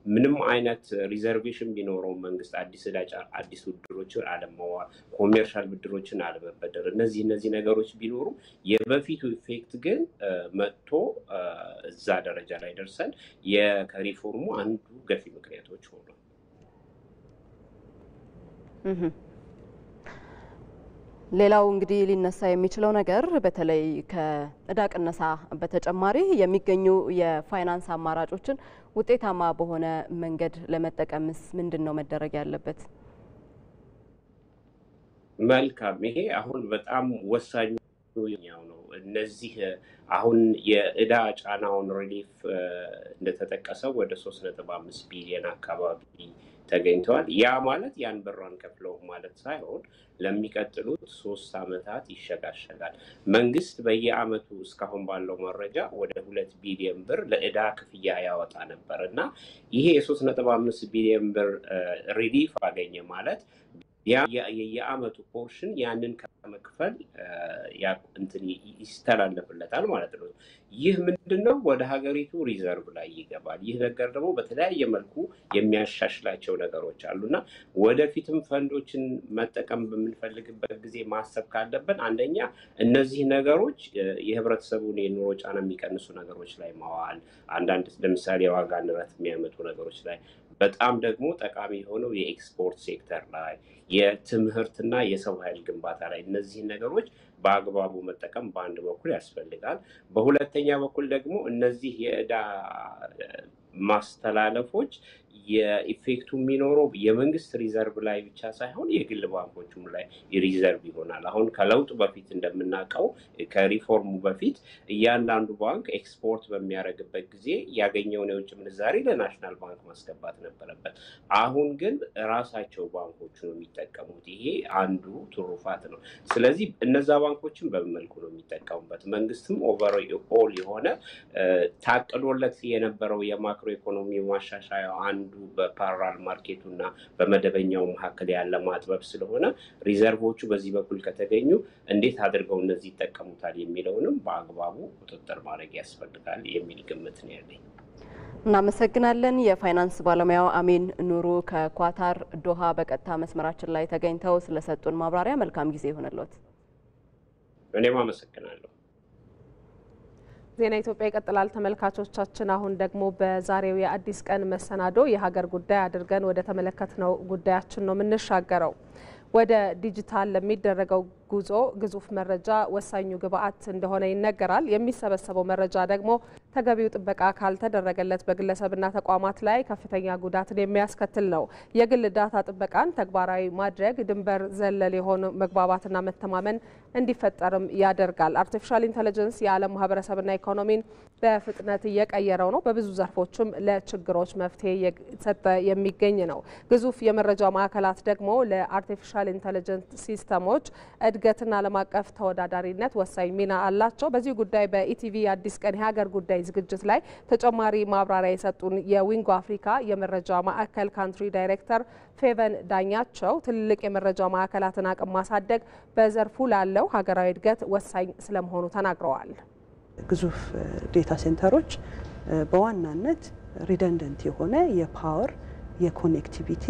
ምንም አይነት ሪዘርቬሽን ቢኖረው መንግስት አዲስ ብድሮችን አለመዋል፣ ኮሜርሻል ብድሮችን አለመበደር እነዚህ ነገሮች ቢኖሩ የበፊቱ ኢፌክት ግን መጥቶ እዛ ደረጃ ላይ ደርሰን ከሪፎርሙ አንዱ ገፊ ምክንያቶች ሆኗል። ሌላው እንግዲህ ሊነሳ የሚችለው ነገር በተለይ ከዕዳ ቅነሳ በተጨማሪ የሚገኙ የፋይናንስ አማራጮችን ውጤታማ በሆነ መንገድ ለመጠቀምስ ምንድነው መደረግ ያለበት? መልካም። ይሄ አሁን በጣም ወሳኙ ነው። እነዚህ አሁን የዕዳ ጫናውን ሪሊፍ እንደተጠቀሰው ወደ 3.5 ቢሊዮን አካባቢ ተገኝተዋል። ያ ማለት ያን ብር አንከፍለውም ማለት ሳይሆን ለሚቀጥሉት 3 አመታት ይሸጋሸጋል። መንግስት በየአመቱ እስካሁን ባለው መረጃ ወደ 2 ቢሊዮን ብር ለዕዳ ክፍያ ያወጣ ነበር እና ይሄ የ3.5 ቢሊዮን ብር ሪሊፍ አገኘ ማለት የአመቱ ፖርሽን ያንን ከመክፈል ይስተላለፍለታል ማለት ነው። ይህ ምንድነው ወደ ሀገሪቱ ሪዘርቭ ላይ ይገባል። ይህ ነገር ደግሞ በተለያየ መልኩ የሚያሻሽላቸው ነገሮች አሉና ወደፊትም ፈንዶችን መጠቀም በምንፈልግበት ጊዜ ማሰብ ካለብን አንደኛ እነዚህ ነገሮች የህብረተሰቡን የኑሮ ጫና የሚቀንሱ ነገሮች ላይ ማዋል፣ አንዳንድ ለምሳሌ የዋጋ ንረት የሚያመጡ ነገሮች ላይ በጣም ደግሞ ጠቃሚ የሆነው የኤክስፖርት ሴክተር ላይ የትምህርትና የሰው ኃይል ግንባታ ላይ እነዚህ ነገሮች በአግባቡ መጠቀም በአንድ በኩል ያስፈልጋል። በሁለተኛ በኩል ደግሞ እነዚህ የዕዳ ማስተላለፎች የኢፌክቱ የሚኖረው የመንግስት ሪዘርቭ ላይ ብቻ ሳይሆን የግል ባንኮችም ላይ ሪዘርቭ ይሆናል። አሁን ከለውጥ በፊት እንደምናውቀው ከሪፎርሙ በፊት እያንዳንዱ ባንክ ኤክስፖርት በሚያደርግበት ጊዜ ያገኘውን የውጭ ምንዛሬ ለናሽናል ባንክ ማስገባት ነበረበት። አሁን ግን ራሳቸው ባንኮቹ ነው የሚጠቀሙት። ይሄ አንዱ ትሩፋት ነው። ስለዚህ እነዛ ባንኮችን በምን መልኩ ነው የሚጠቀሙበት? መንግስትም ኦቨርኦል የሆነ ታቅዶለት የነበረው የማክሮ ኢኮኖሚ ማሻሻያ አንዱ በፓራል ማርኬቱና በመደበኛው መካከል ያለ ማጥበብ ስለሆነ ሪዘርቮቹ በዚህ በኩል ከተገኙ እንዴት አድርገው እነዚህ ይጠቀሙታል የሚለውንም በአግባቡ ቁጥጥር ማድረግ ያስፈልጋል የሚል ግምት ነው ያለኝ። እናመሰግናለን። የፋይናንስ ባለሙያው አሚን ኑሩ ከኳታር ዶሃ በቀጥታ መስመራችን ላይ ተገኝተው ስለሰጡን ማብራሪያ መልካም ጊዜ ይሁንልዎት። እኔም አመሰግናለሁ። ዜና ኢትዮጵያ ይቀጥላል። ተመልካቾቻችን አሁን ደግሞ በዛሬው የአዲስ ቀን መሰናዶ የሀገር ጉዳይ አድርገን ወደ ተመለከትነው ጉዳያችን ነው የምንሻገረው። ወደ ዲጂታል ለሚደረገው ጉዞ ግዙፍ መረጃ ወሳኙ ግብአት እንደሆነ ይነገራል። የሚሰበሰበው መረጃ ደግሞ ተገቢው ጥበቃ ካልተደረገለት በግለሰብና ተቋማት ላይ ከፍተኛ ጉዳትን የሚያስከትል ነው። የግል ዳታ ጥበቃን ተግባራዊ ማድረግ ድንበር ዘለል የሆኑ መግባባትና መተማመን እንዲፈጠርም ያደርጋል። አርቲፊሻል ኢንተለጀንስ የዓለም ማህበረሰብና ኢኮኖሚን በፍጥነት እየቀየረው ነው። በብዙ ዘርፎችም ለችግሮች መፍትሄ እየሰጠ የሚገኝ ነው። ግዙፍ የመረጃ ማዕከላት ደግሞ ለአርቲፊሻል ኢንተለጀንስ ሲስተሞች እድገትና ዓለም አቀፍ ተወዳዳሪነት ወሳኝ ሚና አላቸው። በዚህ ጉዳይ በኢቲቪ አዲስ ቀን የሀገር ጉዳይ ዝግጅት ላይ ተጨማሪ ማብራሪያ የሰጡን የዊንጎ አፍሪካ የመረጃ ማዕከል ካንትሪ ዳይሬክተር ፌቨን ዳኛቸው ትልልቅ የመረጃ ማዕከላትን አቅም ማሳደግ በዘርፉ ላለው ሀገራዊ እድገት ወሳኝ ስለመሆኑ ተናግረዋል። ግዙፍ ዴታ ሴንተሮች በዋናነት ሪደንደንት የሆነ የፓወር የኮኔክቲቪቲ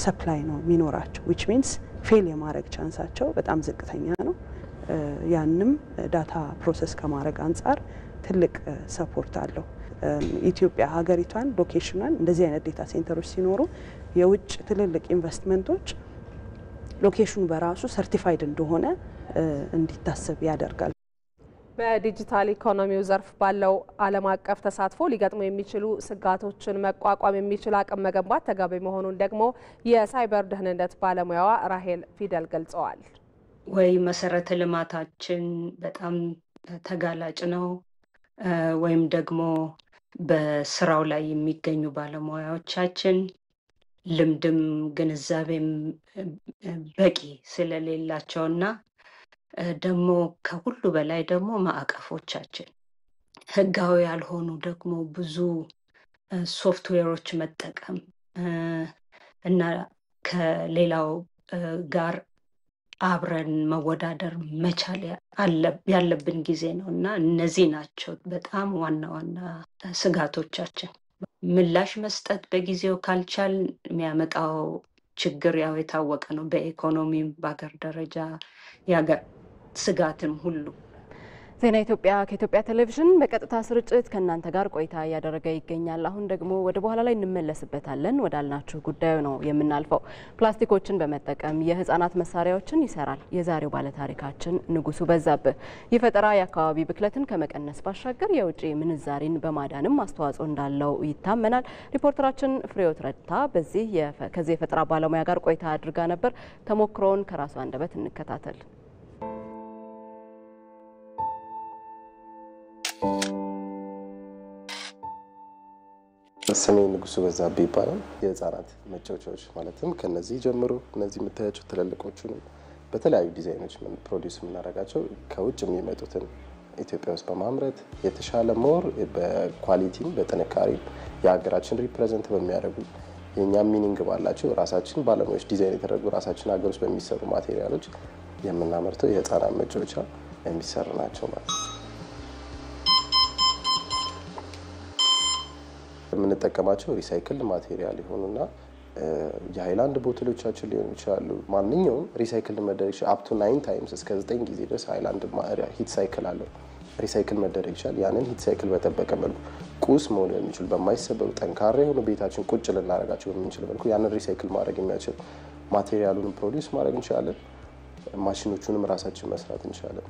ሰፕላይ ነው የሚኖራቸው which means ፌል የማድረግ ቻንሳቸው በጣም ዝቅተኛ ነው። ያንም ዳታ ፕሮሰስ ከማድረግ አንጻር ትልቅ ሰፖርት አለው። ኢትዮጵያ ሀገሪቷን ሎኬሽኗን እንደዚህ አይነት ዴታ ሴንተሮች ሲኖሩ የውጭ ትልልቅ ኢንቨስትመንቶች ሎኬሽኑ በራሱ ሰርቲፋይድ እንደሆነ እንዲታሰብ ያደርጋል። በዲጂታል ኢኮኖሚው ዘርፍ ባለው ዓለም አቀፍ ተሳትፎ ሊገጥሙ የሚችሉ ስጋቶችን መቋቋም የሚችል አቅም መገንባት ተገቢ መሆኑን ደግሞ የሳይበር ደህንነት ባለሙያዋ ራሄል ፊደል ገልጸዋል። ወይ መሰረተ ልማታችን በጣም ተጋላጭ ነው ወይም ደግሞ በስራው ላይ የሚገኙ ባለሙያዎቻችን ልምድም ግንዛቤም በቂ ስለሌላቸውና ደግሞ ከሁሉ በላይ ደግሞ ማዕቀፎቻችን ህጋዊ ያልሆኑ ደግሞ ብዙ ሶፍትዌሮች መጠቀም እና ከሌላው ጋር አብረን መወዳደር መቻል ያለብን ጊዜ ነው እና እነዚህ ናቸው በጣም ዋና ዋና ስጋቶቻችን። ምላሽ መስጠት በጊዜው ካልቻል የሚያመጣው ችግር ያው የታወቀ ነው። በኢኮኖሚም በአገር ደረጃ ያገር ስጋትም ሁሉ። ዜና ኢትዮጵያ ከኢትዮጵያ ቴሌቪዥን በቀጥታ ስርጭት ከእናንተ ጋር ቆይታ እያደረገ ይገኛል። አሁን ደግሞ ወደ በኋላ ላይ እንመለስበታለን ወዳልናችሁ ጉዳዩ ነው የምናልፈው። ፕላስቲኮችን በመጠቀም የህፃናት መሳሪያዎችን ይሰራል የዛሬው ባለታሪካችን ንጉሱ በዛብህ። ይህ ፈጠራ የአካባቢ ብክለትን ከመቀነስ ባሻገር የውጭ ምንዛሪን በማዳንም አስተዋጽኦ እንዳለው ይታመናል። ሪፖርተራችን ፍሬዎት ረታ ከዚህ የፈጠራ ባለሙያ ጋር ቆይታ አድርጋ ነበር። ተሞክሮውን ከራሱ አንደበት እንከታተል። ስሜ ንጉሱ በዛብህ ይባላል። የህፃናት መጫወቻዎች ማለትም ከነዚህ ጀምሮ እነዚህ የምታያቸው ትልልቆቹን በተለያዩ ዲዛይኖች ፕሮዲውስ የምናደርጋቸው ከውጭ የሚመጡትን ኢትዮጵያ ውስጥ በማምረት የተሻለ ሞር በኳሊቲም በጥንካሬም የሀገራችን ሪፕሬዘንት በሚያደርጉ የእኛም ሚኒንግ ባላቸው ራሳችን ባለሙያዎች ዲዛይን የተደረጉ ራሳችን ሀገር ውስጥ በሚሰሩ ማቴሪያሎች የምናመርተው የህፃናት መጫወቻ የሚሰሩ ናቸው ማለት ነው። የምንጠቀማቸው ሪሳይክል ማቴሪያል የሆኑና የሃይላንድ ቦትሎቻችን ሊሆኑ ይችላሉ። ማንኛውም ሪሳይክል መደረግ አፕ ቱ 9 ታይምስ እስከ 9 ጊዜ ድረስ ሃይላንድ ሂት ሳይክል አለው። ሪሳይክል መደረግ ይችላል። ያንን ሂት ሳይክል በጠበቀ መልኩ ቁስ መሆን የሚችሉ በማይሰበሩ ጠንካራ የሆኑ ቤታችን ቁጭ ልናደርጋቸው በምንችል መልኩ ያንን ሪሳይክል ማድረግ የሚያችል ማቴሪያሉን ፕሮዲውስ ማድረግ እንችላለን። ማሽኖቹንም ራሳችን መስራት እንችላለን።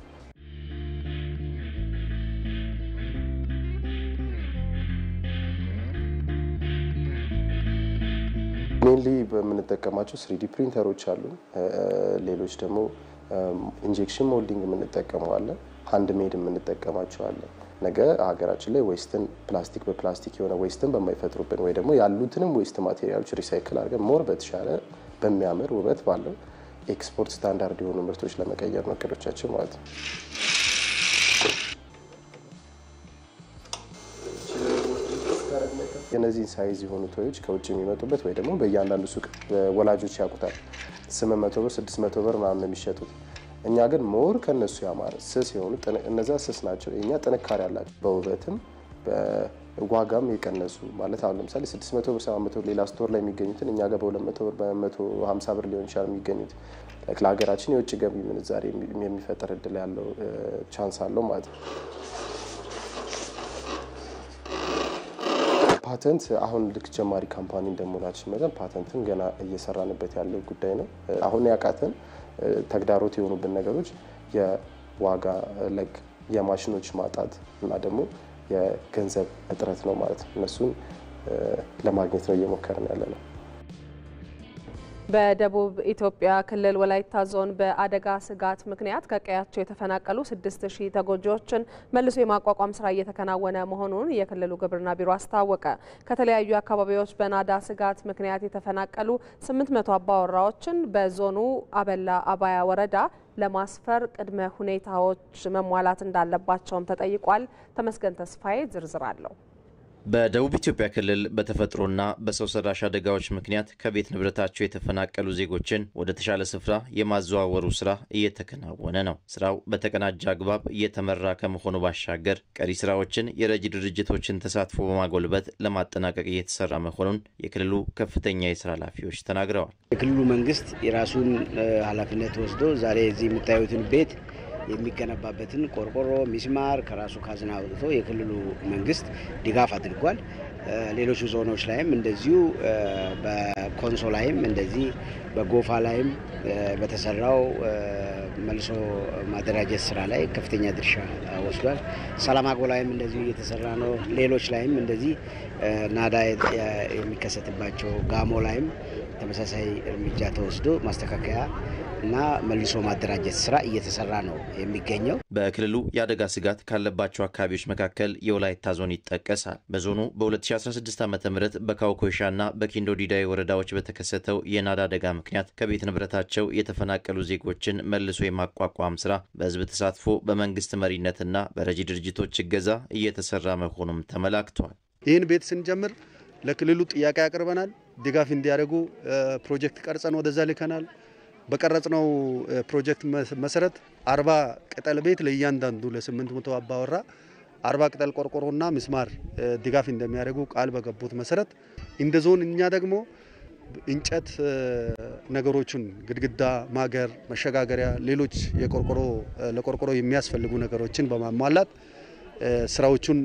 ሜንሊ በምንጠቀማቸው 3D ፕሪንተሮች አሉ። ሌሎች ደግሞ ኢንጀክሽን ሞልዲንግ የምንጠቀመው አለ። ሃንድ ሜድ የምንጠቀማቸው አለ። ነገ ሀገራችን ላይ ዌስትን ፕላስቲክ በፕላስቲክ የሆነ ዌስትን በማይፈጥሩብን ወይ ደግሞ ያሉትንም ዌስት ማቴሪያሎች ሪሳይክል አድርገን ሞር በተሻለ በሚያምር ውበት ባለው ኤክስፖርት ስታንዳርድ የሆኑ ምርቶች ለመቀየር ነው እቅዶቻችን ማለት ነው። የነዚህን ሳይዝ የሆኑ ቶዮች ከውጭ የሚመጡበት ወይ ደግሞ በእያንዳንዱ ሱቅ ወላጆች ያውቁታል 800 ብር 600 ብር ምናምን የሚሸጡት። እኛ ግን ሞር ከነሱ ያማረ ስስ የሆኑ እነዛ ስስ ናቸው። የኛ ጥንካሬ ያላቸው በውበትም በዋጋም የቀነሱ ማለት አሁን ለምሳሌ 600 ብር 700 ብር ሌላ ስቶር ላይ የሚገኙትን እኛ ጋር በ200 ብር በ150 ብር ሊሆን ይችላል የሚገኙት። ለሀገራችን የውጭ ገቢ ምንዛሬ የሚፈጠር እድል ያለው ቻንስ አለው ማለት ነው። ፓተንት አሁን ልክ ጀማሪ ካምፓኒ እንደመሆናችን መጠን ፓተንትን ገና እየሰራንበት ያለው ጉዳይ ነው። አሁን ያቃተን ተግዳሮት የሆኑብን ነገሮች የዋጋ የማሽኖች ማጣት እና ደግሞ የገንዘብ እጥረት ነው ማለት ነው። እነሱን ለማግኘት ነው እየሞከርን ያለ ነው። በደቡብ ኢትዮጵያ ክልል ወላይታ ዞን በአደጋ ስጋት ምክንያት ከቀያቸው የተፈናቀሉ 6000 ተጎጂዎችን መልሶ የማቋቋም ስራ እየተከናወነ መሆኑን የክልሉ ግብርና ቢሮ አስታወቀ። ከተለያዩ አካባቢዎች በናዳ ስጋት ምክንያት የተፈናቀሉ 800 አባወራዎችን በዞኑ አበላ አባያ ወረዳ ለማስፈር ቅድመ ሁኔታዎች መሟላት እንዳለባቸውም ተጠይቋል። ተመስገን ተስፋዬ ዝርዝር አለው። በደቡብ ኢትዮጵያ ክልል በተፈጥሮና በሰው ሰራሽ አደጋዎች ምክንያት ከቤት ንብረታቸው የተፈናቀሉ ዜጎችን ወደ ተሻለ ስፍራ የማዘዋወሩ ስራ እየተከናወነ ነው። ስራው በተቀናጀ አግባብ እየተመራ ከመሆኑ ባሻገር ቀሪ ስራዎችን የረጂ ድርጅቶችን ተሳትፎ በማጎልበት ለማጠናቀቅ እየተሰራ መሆኑን የክልሉ ከፍተኛ የስራ ኃላፊዎች ተናግረዋል። የክልሉ መንግስት የራሱን ኃላፊነት ወስዶ ዛሬ እዚህ የምታዩትን ቤት የሚገነባበትን ቆርቆሮ፣ ሚስማር ከራሱ ካዝና አውጥቶ የክልሉ መንግስት ድጋፍ አድርጓል። ሌሎች ዞኖች ላይም እንደዚሁ በኮንሶ ላይም እንደዚህ በጎፋ ላይም በተሰራው መልሶ ማደራጀት ስራ ላይ ከፍተኛ ድርሻ ወስዷል። ሰላማጎ ላይም እንደዚሁ እየተሰራ ነው። ሌሎች ላይም እንደዚህ ናዳ የሚከሰትባቸው ጋሞ ላይም ተመሳሳይ እርምጃ ተወስዶ ማስተካከያ እና መልሶ ማደራጀት ስራ እየተሰራ ነው የሚገኘው። በክልሉ የአደጋ ስጋት ካለባቸው አካባቢዎች መካከል የወላይታ ዞን ይጠቀሳል። በዞኑ በ2016 ዓ.ም በካውኮሻና በኪንዶ ዲዳይ ወረዳዎች በተከሰተው የናዳ አደጋ ምክንያት ከቤት ንብረታቸው የተፈናቀሉ ዜጎችን መልሶ የማቋቋም ስራ በህዝብ ተሳትፎ በመንግስት መሪነትና በረጂ ድርጅቶች እገዛ እየተሰራ መሆኑም ተመላክቷል። ይህን ቤት ስንጀምር ለክልሉ ጥያቄ ያቀርበናል። ድጋፍ እንዲያደርጉ ፕሮጀክት ቀርጸን ወደዛ ልከናል። በቀረጽነው ፕሮጀክት መሰረት 40 ቅጠል ቤት ለእያንዳንዱ ለ800 አባወራ 40 ቅጠል ቆርቆሮና ምስማር ድጋፍ እንደሚያደርጉ ቃል በገቡት መሰረት እንደ ዞን እኛ ደግሞ እንጨት ነገሮችን ግድግዳ፣ ማገር፣ መሸጋገሪያ፣ ሌሎች ለቆርቆሮ የሚያስፈልጉ ነገሮችን በማሟላት ስራዎቹን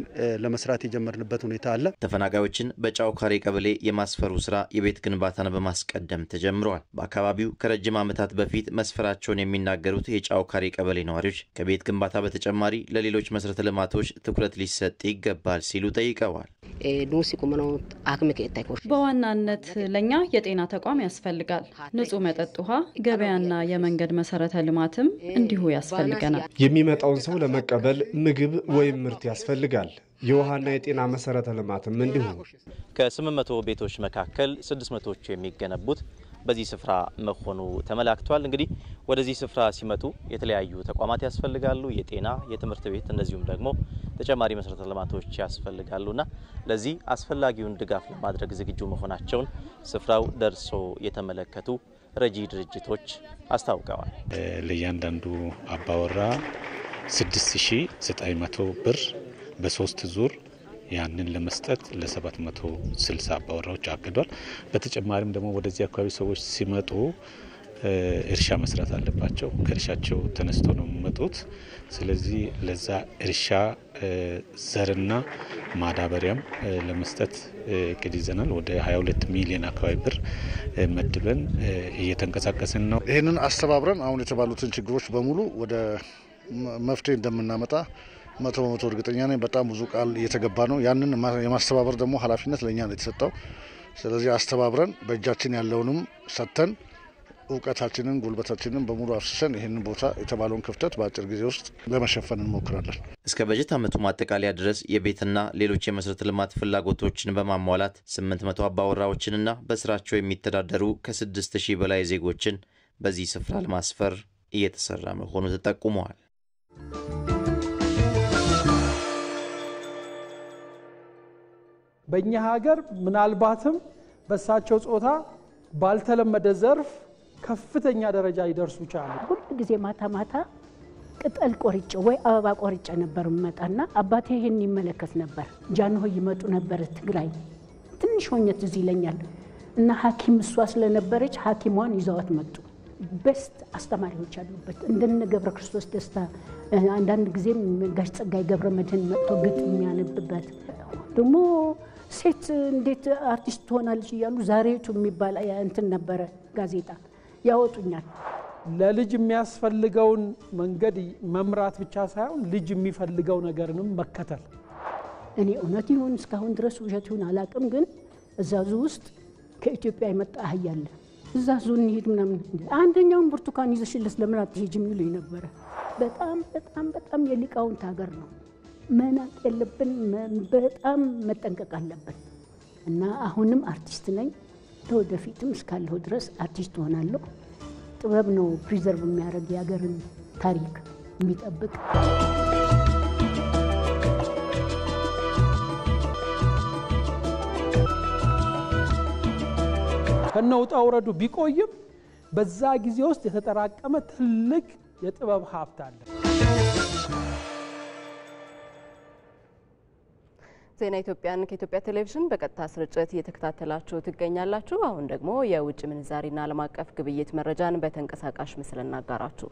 ለመስራት የጀመርንበት ሁኔታ አለ። ተፈናቃዮችን በጫውካሬ ቀበሌ የማስፈሩ ስራ የቤት ግንባታን በማስቀደም ተጀምሯል። በአካባቢው ከረጅም ዓመታት በፊት መስፈራቸውን የሚናገሩት የጫውካሬ ቀበሌ ነዋሪዎች ከቤት ግንባታ በተጨማሪ ለሌሎች መሰረተ ልማቶች ትኩረት ሊሰጥ ይገባል ሲሉ ጠይቀዋል። በዋናነት ለኛ የጤና ተቋም ያስፈልጋል። ንጹህ መጠጥ ውሃ፣ ገበያና የመንገድ መሰረተ ልማትም እንዲሁ ያስፈልገናል። የሚመጣውን ሰው ለመቀበል ምግብ ወይም ምርት ያስፈልጋል። የውሃና የጤና መሰረተ ልማትም እንዲሁ። ከ800 ቤቶች መካከል 600ዎቹ የሚገነቡት በዚህ ስፍራ መሆኑ ተመላክቷል። እንግዲህ ወደዚህ ስፍራ ሲመጡ የተለያዩ ተቋማት ያስፈልጋሉ። የጤና፣ የትምህርት ቤት እንደዚሁም ደግሞ ተጨማሪ መሰረተ ልማቶች ያስፈልጋሉና ለዚህ አስፈላጊውን ድጋፍ ለማድረግ ዝግጁ መሆናቸውን ስፍራው ደርሶ የተመለከቱ ረጂ ድርጅቶች አስታውቀዋል። ለእያንዳንዱ አባወራ 6900 ብር በ3 ዙር ያንን ለመስጠት ለ760 አባወራዎች አቅዷል። በተጨማሪም ደግሞ ወደዚህ አካባቢ ሰዎች ሲመጡ እርሻ መስራት አለባቸው። ከእርሻቸው ተነስቶ ነው የሚመጡት። ስለዚህ ለዛ እርሻ ዘርና ማዳበሪያም ለመስጠት እቅድ ይዘናል። ወደ 22 ሚሊዮን አካባቢ ብር መድበን እየተንቀሳቀስን ነው። ይህንን አስተባብረን አሁን የተባሉትን ችግሮች በሙሉ ወደ መፍትሄ እንደምናመጣ 100% እርግጠኛ ነኝ። በጣም ብዙ ቃል እየተገባ ነው። ያንን የማስተባበር ደግሞ ኃላፊነት ለእኛ ነው የተሰጠው። ስለዚህ አስተባብረን በእጃችን ያለውንም ሰጥተን እውቀታችንን ጉልበታችንን በሙሉ አፍስሰን ይህንን ቦታ የተባለውን ክፍተት በአጭር ጊዜ ውስጥ ለመሸፈን እንሞክራለን። እስከ በጀት ዓመቱ ማጠቃለያ ድረስ የቤትና ሌሎች የመሰረተ ልማት ፍላጎቶችን በማሟላት 800 አባወራዎችንና በስራቸው የሚተዳደሩ ከ6000 በላይ ዜጎችን በዚህ ስፍራ ለማስፈር እየተሰራ መሆኑ ተጠቁመዋል። በእኛ ሀገር ምናልባትም በሳቸው ጾታ ባልተለመደ ዘርፍ ከፍተኛ ደረጃ ይደርሱ ይችላሉ። ሁሉ ጊዜ ማታ ማታ ቅጠል ቆርጬ ወይ አበባ ቆርጬ ነበር መጣና አባቴ ይሄን ይመለከት ነበር። ጃንሆይ ይመጡ ነበር ትግራይ ትንሽ ሆኜ ትዝ ይለኛል። እና ሐኪም እሷ ስለነበረች ሐኪሟን ይዘዋት መጡ። በስት አስተማሪዎች አሉበት እንደነ ገብረ ክርስቶስ ደስታ፣ አንዳንድ ጊዜም ጋሽ ጸጋይ ገብረ መድህን መጥቶ ግጥም የሚያነብበት ደግሞ ሴት እንዴት አርቲስት ትሆናለች እያሉ ዛሬቱ የሚባል እንትን ነበረ ጋዜጣ ያወጡኛል። ለልጅ የሚያስፈልገውን መንገድ መምራት ብቻ ሳይሆን ልጅ የሚፈልገው ነገርንም መከተል። እኔ እውነት ይሁን እስካሁን ድረስ ውሸት ይሁን አላውቅም፣ ግን እዛዙ ውስጥ ከኢትዮጵያ የመጣ አህያ አለ። እዛዙ እንሂድ ምናምን አንደኛውን ብርቱካን ይዘሽልስ ለምን አትሄጂም ይሉኝ ነበረ። በጣም በጣም በጣም የሊቃውንት ሀገር ነው። መናቅ የለብን፣ በጣም መጠንቀቅ አለብን። እና አሁንም አርቲስት ነኝ፣ ተወደፊትም እስካለሁ ድረስ አርቲስት ሆናለሁ። ጥበብ ነው ፕሪዘርቭ የሚያደርግ የሀገርን ታሪክ የሚጠብቅ። ከነውጣ ወረዱ ቢቆይም በዛ ጊዜ ውስጥ የተጠራቀመ ትልቅ የጥበብ ሀብት አለ። ዜና ኢትዮጵያን ከኢትዮጵያ ቴሌቪዥን በቀጥታ ስርጭት እየተከታተላችሁ ትገኛላችሁ። አሁን ደግሞ የውጭ ምንዛሪና ዓለም አቀፍ ግብይት መረጃን በተንቀሳቃሽ ምስል እናጋራችሁ።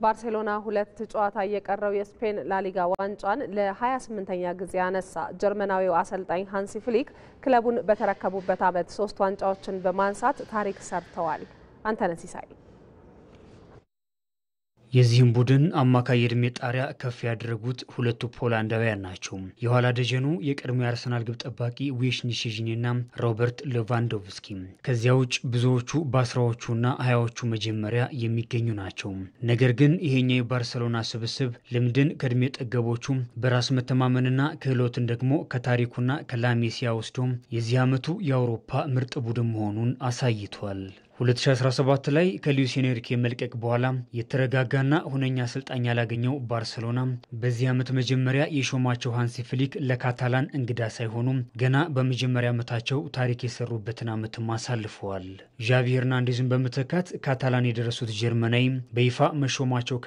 ባርሴሎና 2 ጨዋታ እየቀረው የስፔን ላሊጋ ዋንጫን ለ28ኛ ጊዜ አነሳ። ጀርመናዊው አሰልጣኝ ሃንሲ ፍሊክ ክለቡን በተረከቡበት ዓመት 3 ዋንጫዎችን በማንሳት ታሪክ ሰርተዋል። አንተነህ ሲሳይ የዚህም ቡድን አማካይ እድሜ ጣሪያ ከፍ ያደረጉት ሁለቱ ፖላንዳውያን ናቸው። የኋላ ደጀኑ የቀድሞ የአርሰናል ግብ ጠባቂ ዊሽኒ ሼዥኒና ሮበርት ሌቫንዶቭስኪ። ከዚያ ውጭ ብዙዎቹ በ10ዎቹና 20ዎቹ መጀመሪያ የሚገኙ ናቸው። ነገር ግን ይሄኛው የባርሴሎና ስብስብ ልምድን ከእድሜ ጠገቦቹ በራስ መተማመንና ክህሎትን ደግሞ ከታሪኩና ከላሜሲያ ወስዶ የዚህ ዓመቱ የአውሮፓ ምርጥ ቡድን መሆኑን አሳይቷል። 2017 ላይ ከሉዊስ ኤንሪኬ መልቀቅ በኋላ የተረጋጋና ሁነኛ አሰልጣኝ ያላገኘው ባርሴሎና በዚህ ዓመት መጀመሪያ የሾማቸው ሃንሲ ፍሊክ ለካታላን እንግዳ ሳይሆኑ ገና በመጀመሪያ ዓመታቸው ታሪክ የሰሩበትን ዓመትም አሳልፈዋል። ዣቪ ሄርናንዴዝን በመተካት ካታላን የደረሱት ጀርመናዊ በይፋ መሾማቸው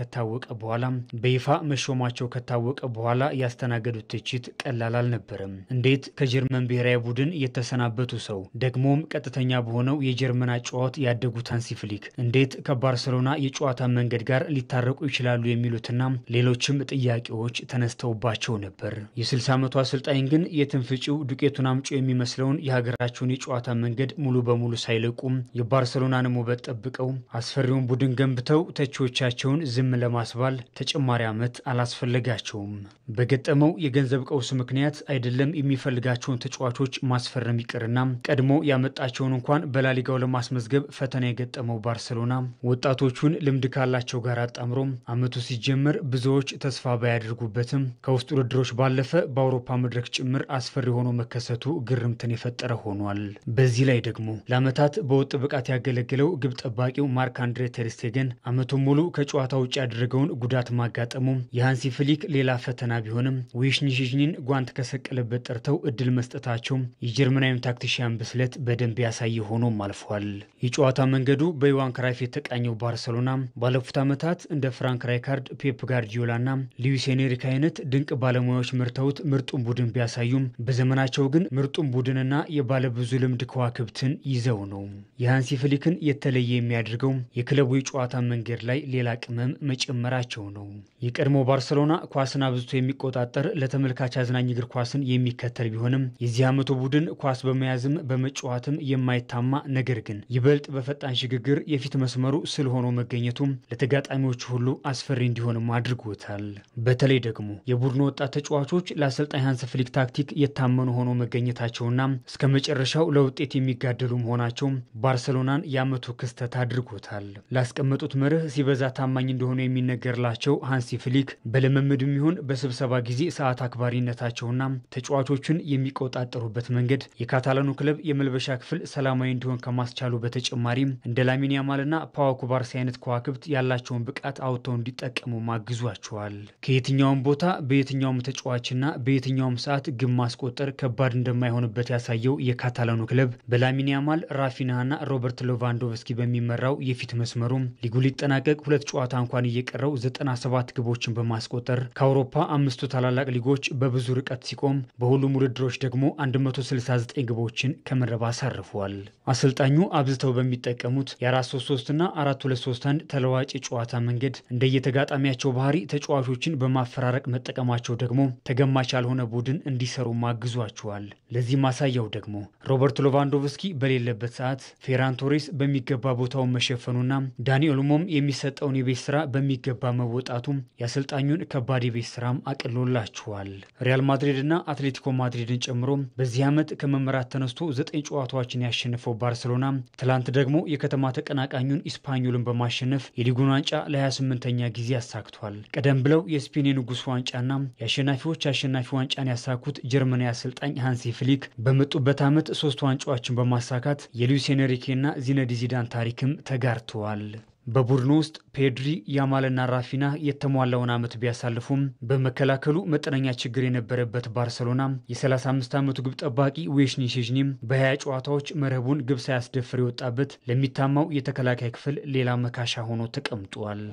ከታወቀ በኋላ ያስተናገዱት ትችት ቀላል አልነበረም። እንዴት ከጀርመን ብሔራዊ ቡድን የተሰናበቱ ሰው ደግሞም ቀጥተኛ በሆነው የጀርመን ጨዋታ ያደጉት ሃንሲ ፍሊክ እንዴት ከባርሴሎና የጨዋታ መንገድ ጋር ሊታረቁ ይችላሉ የሚሉትና ሌሎችም ጥያቄዎች ተነስተውባቸው ነበር። የ60 ዓመቱ አሰልጣኝ ግን የትንፍጪው ዱቄቱን አምጮ የሚመስለውን የሀገራቸውን የጨዋታ መንገድ ሙሉ በሙሉ ሳይለቁም የባርሴሎናን ውበት ጠብቀው አስፈሪውን ቡድን ገንብተው ተቺዎቻቸውን ዝም ለማስባል ተጨማሪ ዓመት አላስፈለጋቸውም። በገጠመው የገንዘብ ቀውስ ምክንያት አይደለም የሚፈልጋቸውን ተጫዋቾች ማስፈረም ይቅርና ቀድሞ ያመጣቸውን እንኳን በላሊጋው ለማስመዝገብ ፈተና የገጠመው ባርሴሎና ወጣቶቹን ልምድ ካላቸው ጋር አጣምሮ ዓመቱ ሲጀመር ብዙዎች ተስፋ ባያደርጉበትም ከውስጥ ውድድሮች ባለፈ በአውሮፓ መድረክ ጭምር አስፈሪ ሆኖ መከሰቱ ግርምትን የፈጠረ ሆኗል። በዚህ ላይ ደግሞ ለዓመታት በወጥ ብቃት ያገለገለው ግብ ጠባቂው ማርክ አንድሬ ተር ስቴገን ዓመቱን ሙሉ ከጨዋታ ውጭ ያደረገውን ጉዳት ማጋጠሙ የሃንሲ ፍሊክ ሌላ ፈተና ቢሆንም ዊሽኒ ሼዥኒን ጓንት ከሰቀለበት ጠርተው እድል መስጠታቸው የጀርመናዊም ታክቲሽያን ብስለት በደንብ ያሳየ ሆኖም አልፏል። የጨዋታ መንገዱ በዮሃን ክራይፍ የተቃኘው ባርሴሎና ባለፉት ዓመታት እንደ ፍራንክ ራይካርድ፣ ፔፕ ጋርዲዮላና ሉዊስ ኤንሪኬ አይነት ድንቅ ባለሙያዎች መርተውት ምርጡን ቡድን ቢያሳዩም በዘመናቸው ግን ምርጡን ቡድንና የባለብዙ ልምድ ከዋክብትን ይዘው ነው። የሃንሲ ፍሊክን የተለየ የሚያደርገው የክለቡ የጨዋታ መንገድ ላይ ሌላ ቅመም መጨመራቸው ነው። የቀድሞ ባርሴሎና ኳስን አብዝቶ የሚቆጣጠር ለተመልካች አዝናኝ እግር ኳስን የሚከተል ቢሆንም የዚህ ዓመቱ ቡድን ኳስ በመያዝም በመጫወትም የማይታማ ነገር ግን ይበልጥ በፈጣን ሽግግር የፊት መስመሩ ስል ሆኖ መገኘቱም ለተጋጣሚዎች ሁሉ አስፈሪ እንዲሆንም አድርጎታል። በተለይ ደግሞ የቡድኑ ወጣት ተጫዋቾች ለአሰልጣኝ ሃንሲ ፍሊክ ታክቲክ የታመኑ ሆኖ መገኘታቸውና እስከ መጨረሻው ለውጤት የሚጋደሉ መሆናቸው ባርሴሎናን የዓመቱ ክስተት አድርጎታል። ላስቀመጡት መርህ ሲበዛ ታማኝ እንደሆኑ የሚነገርላቸው ሃንሲ ፍሊክ በልምምድም ይሁን በስብሰባ ጊዜ ሰዓት አክባሪነታቸውና ተጫዋቾችን የሚቆጣጠሩበት መንገድ የካታላኑ ክለብ የመልበሻ ክፍል ሰላማዊ እንዲሆን ከማስቻሉ በተጨማሪም እንደ ላሚን ያማልና ፓው ኩባርሲ አይነት ከዋክብት ያላቸውን ብቃት አውጥተው እንዲጠቀሙ ማግዟቸዋል። ከየትኛውም ቦታ በየትኛውም ተጫዋችና በየትኛውም ሰዓት ግብ ማስቆጠር ከባድ እንደማይሆንበት ያሳየው የካታላኑ ክለብ በላሚን ያማል፣ ራፊናና ሮበርት ሌቫንዶቭስኪ በሚመራው የፊት መስመሩ ሊጉ ሊጠናቀቅ 2 ጨዋታ እንኳን እየቀረው 97 ግቦችን በማስቆጠር ከአውሮፓ 5ቱ ታላላቅ ሊጎች በብዙ ርቀት ሲቆም በሁሉም ውድድሮች ደግሞ 169 ግቦችን ከመረብ አሳርፏል። አሰልጣኙ አብዝተው በሚጠቀሙት የ4-3-3 እና 4-2-3-1 ተለዋጭ የጨዋታ መንገድ እንደየተጋጣሚያቸው ባህሪ ተጫዋቾችን በማፈራረቅ መጠቀማቸው ደግሞ ተገማች ያልሆነ ቡድን እንዲሰሩ ማግዟቸዋል። ለዚህ ማሳያው ደግሞ ሮበርት ሌቫንዶቭስኪ በሌለበት ሰዓት ፌራን ቶሬስ በሚገባ ቦታውን መሸፈኑና ዳኒ ኦልሞም የሚሰጠውን የቤት ስራ በሚገባ መወጣቱ የአሰልጣኙን ከባድ የቤት ስራም አቅሎላቸዋል። ሪያል ማድሪድና አትሌቲኮ ማድሪድን ጨምሮ በዚህ ዓመት ከመመራት ተነስቶ 9 ጨዋታዎችን ያሸነፈው ባርሴሎና ትላንት ደግሞ የከተማ ተቀናቃኙን ኢስፓኞልን በማሸነፍ የሊጉን ዋንጫ ለ28ኛ ጊዜ አሳክቷል። ቀደም ብለው የስፔን የንጉስ ዋንጫና የአሸናፊዎች አሸናፊ ዋንጫን ያሳኩት ጀርመናዊ አሰልጣኝ ሃንሲ ፍሊክ በመጡበት ዓመት 3 ዋንጫዎችን በማሳካት የሉዊስ ኤንሪኬና ዚነዲ ዚዳን ታሪክም ተጋርተዋል። በቡድኑ ውስጥ ፔድሪ፣ ያማልና ራፊና የተሟላውን ዓመት ቢያሳልፉም በመከላከሉ መጠነኛ ችግር የነበረበት ባርሴሎና የ35 ዓመቱ ግብ ጠባቂ ዊሽኒ ሼዥኒም በ20 ጨዋታዎች መረቡን ግብ ሳያስደፍር የወጣበት ለሚታማው የተከላካይ ክፍል ሌላ መካሻ ሆኖ ተቀምጧል።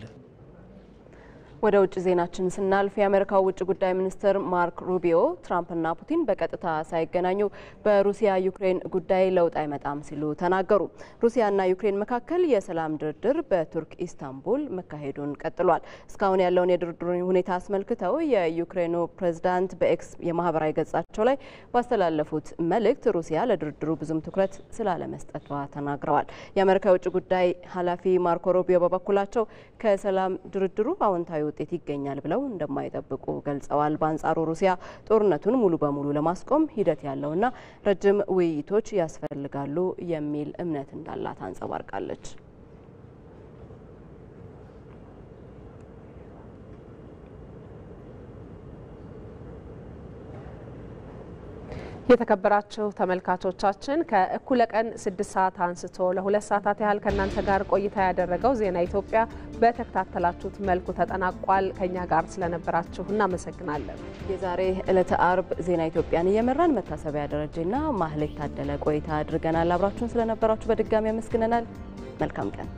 ወደ ውጭ ዜናችን ስናልፍ የአሜሪካው ውጭ ጉዳይ ሚኒስትር ማርክ ሩቢዮ ትራምፕና ፑቲን በቀጥታ ሳይገናኙ በሩሲያ ዩክሬን ጉዳይ ለውጥ አይመጣም ሲሉ ተናገሩ። ሩሲያና ዩክሬን መካከል የሰላም ድርድር በቱርክ ኢስታንቡል መካሄዱን ቀጥሏል። እስካሁን ያለውን የድርድሩን ሁኔታ አስመልክተው የዩክሬኑ ፕሬዝዳንት በኤክስ የማህበራዊ ገጻቸው ላይ ባስተላለፉት መልእክት ሩሲያ ለድርድሩ ብዙም ትኩረት ስላለመስጠቷ ተናግረዋል። የአሜሪካ የውጭ ጉዳይ ኃላፊ ማርኮ ሩቢዮ በበኩላቸው ከሰላም ድርድሩ አዎንታዊ ውጤት ይገኛል ብለው እንደማይጠብቁ ገልጸዋል። በአንጻሩ ሩሲያ ጦርነቱን ሙሉ በሙሉ ለማስቆም ሂደት ያለውና ረጅም ውይይቶች ያስፈልጋሉ የሚል እምነት እንዳላት አንጸባርቃለች። የተከበራችሁ ተመልካቾቻችን ከእኩለ ቀን 6 ሰዓት አንስቶ ለ2 ሰዓታት ያህል ከእናንተ ጋር ቆይታ ያደረገው ዜና ኢትዮጵያ በተከታተላችሁት መልኩ ተጠናቋል። ከኛ ጋር ስለነበራችሁ እናመሰግናለን። የዛሬ ዕለተ አርብ ዜና ኢትዮጵያን እየመራን መታሰቢያ ደረጀና ማህሌት ታደለ ቆይታ አድርገናል። አብራችሁን ስለነበራችሁ በድጋሚ አመስግነናል። መልካም ቀን።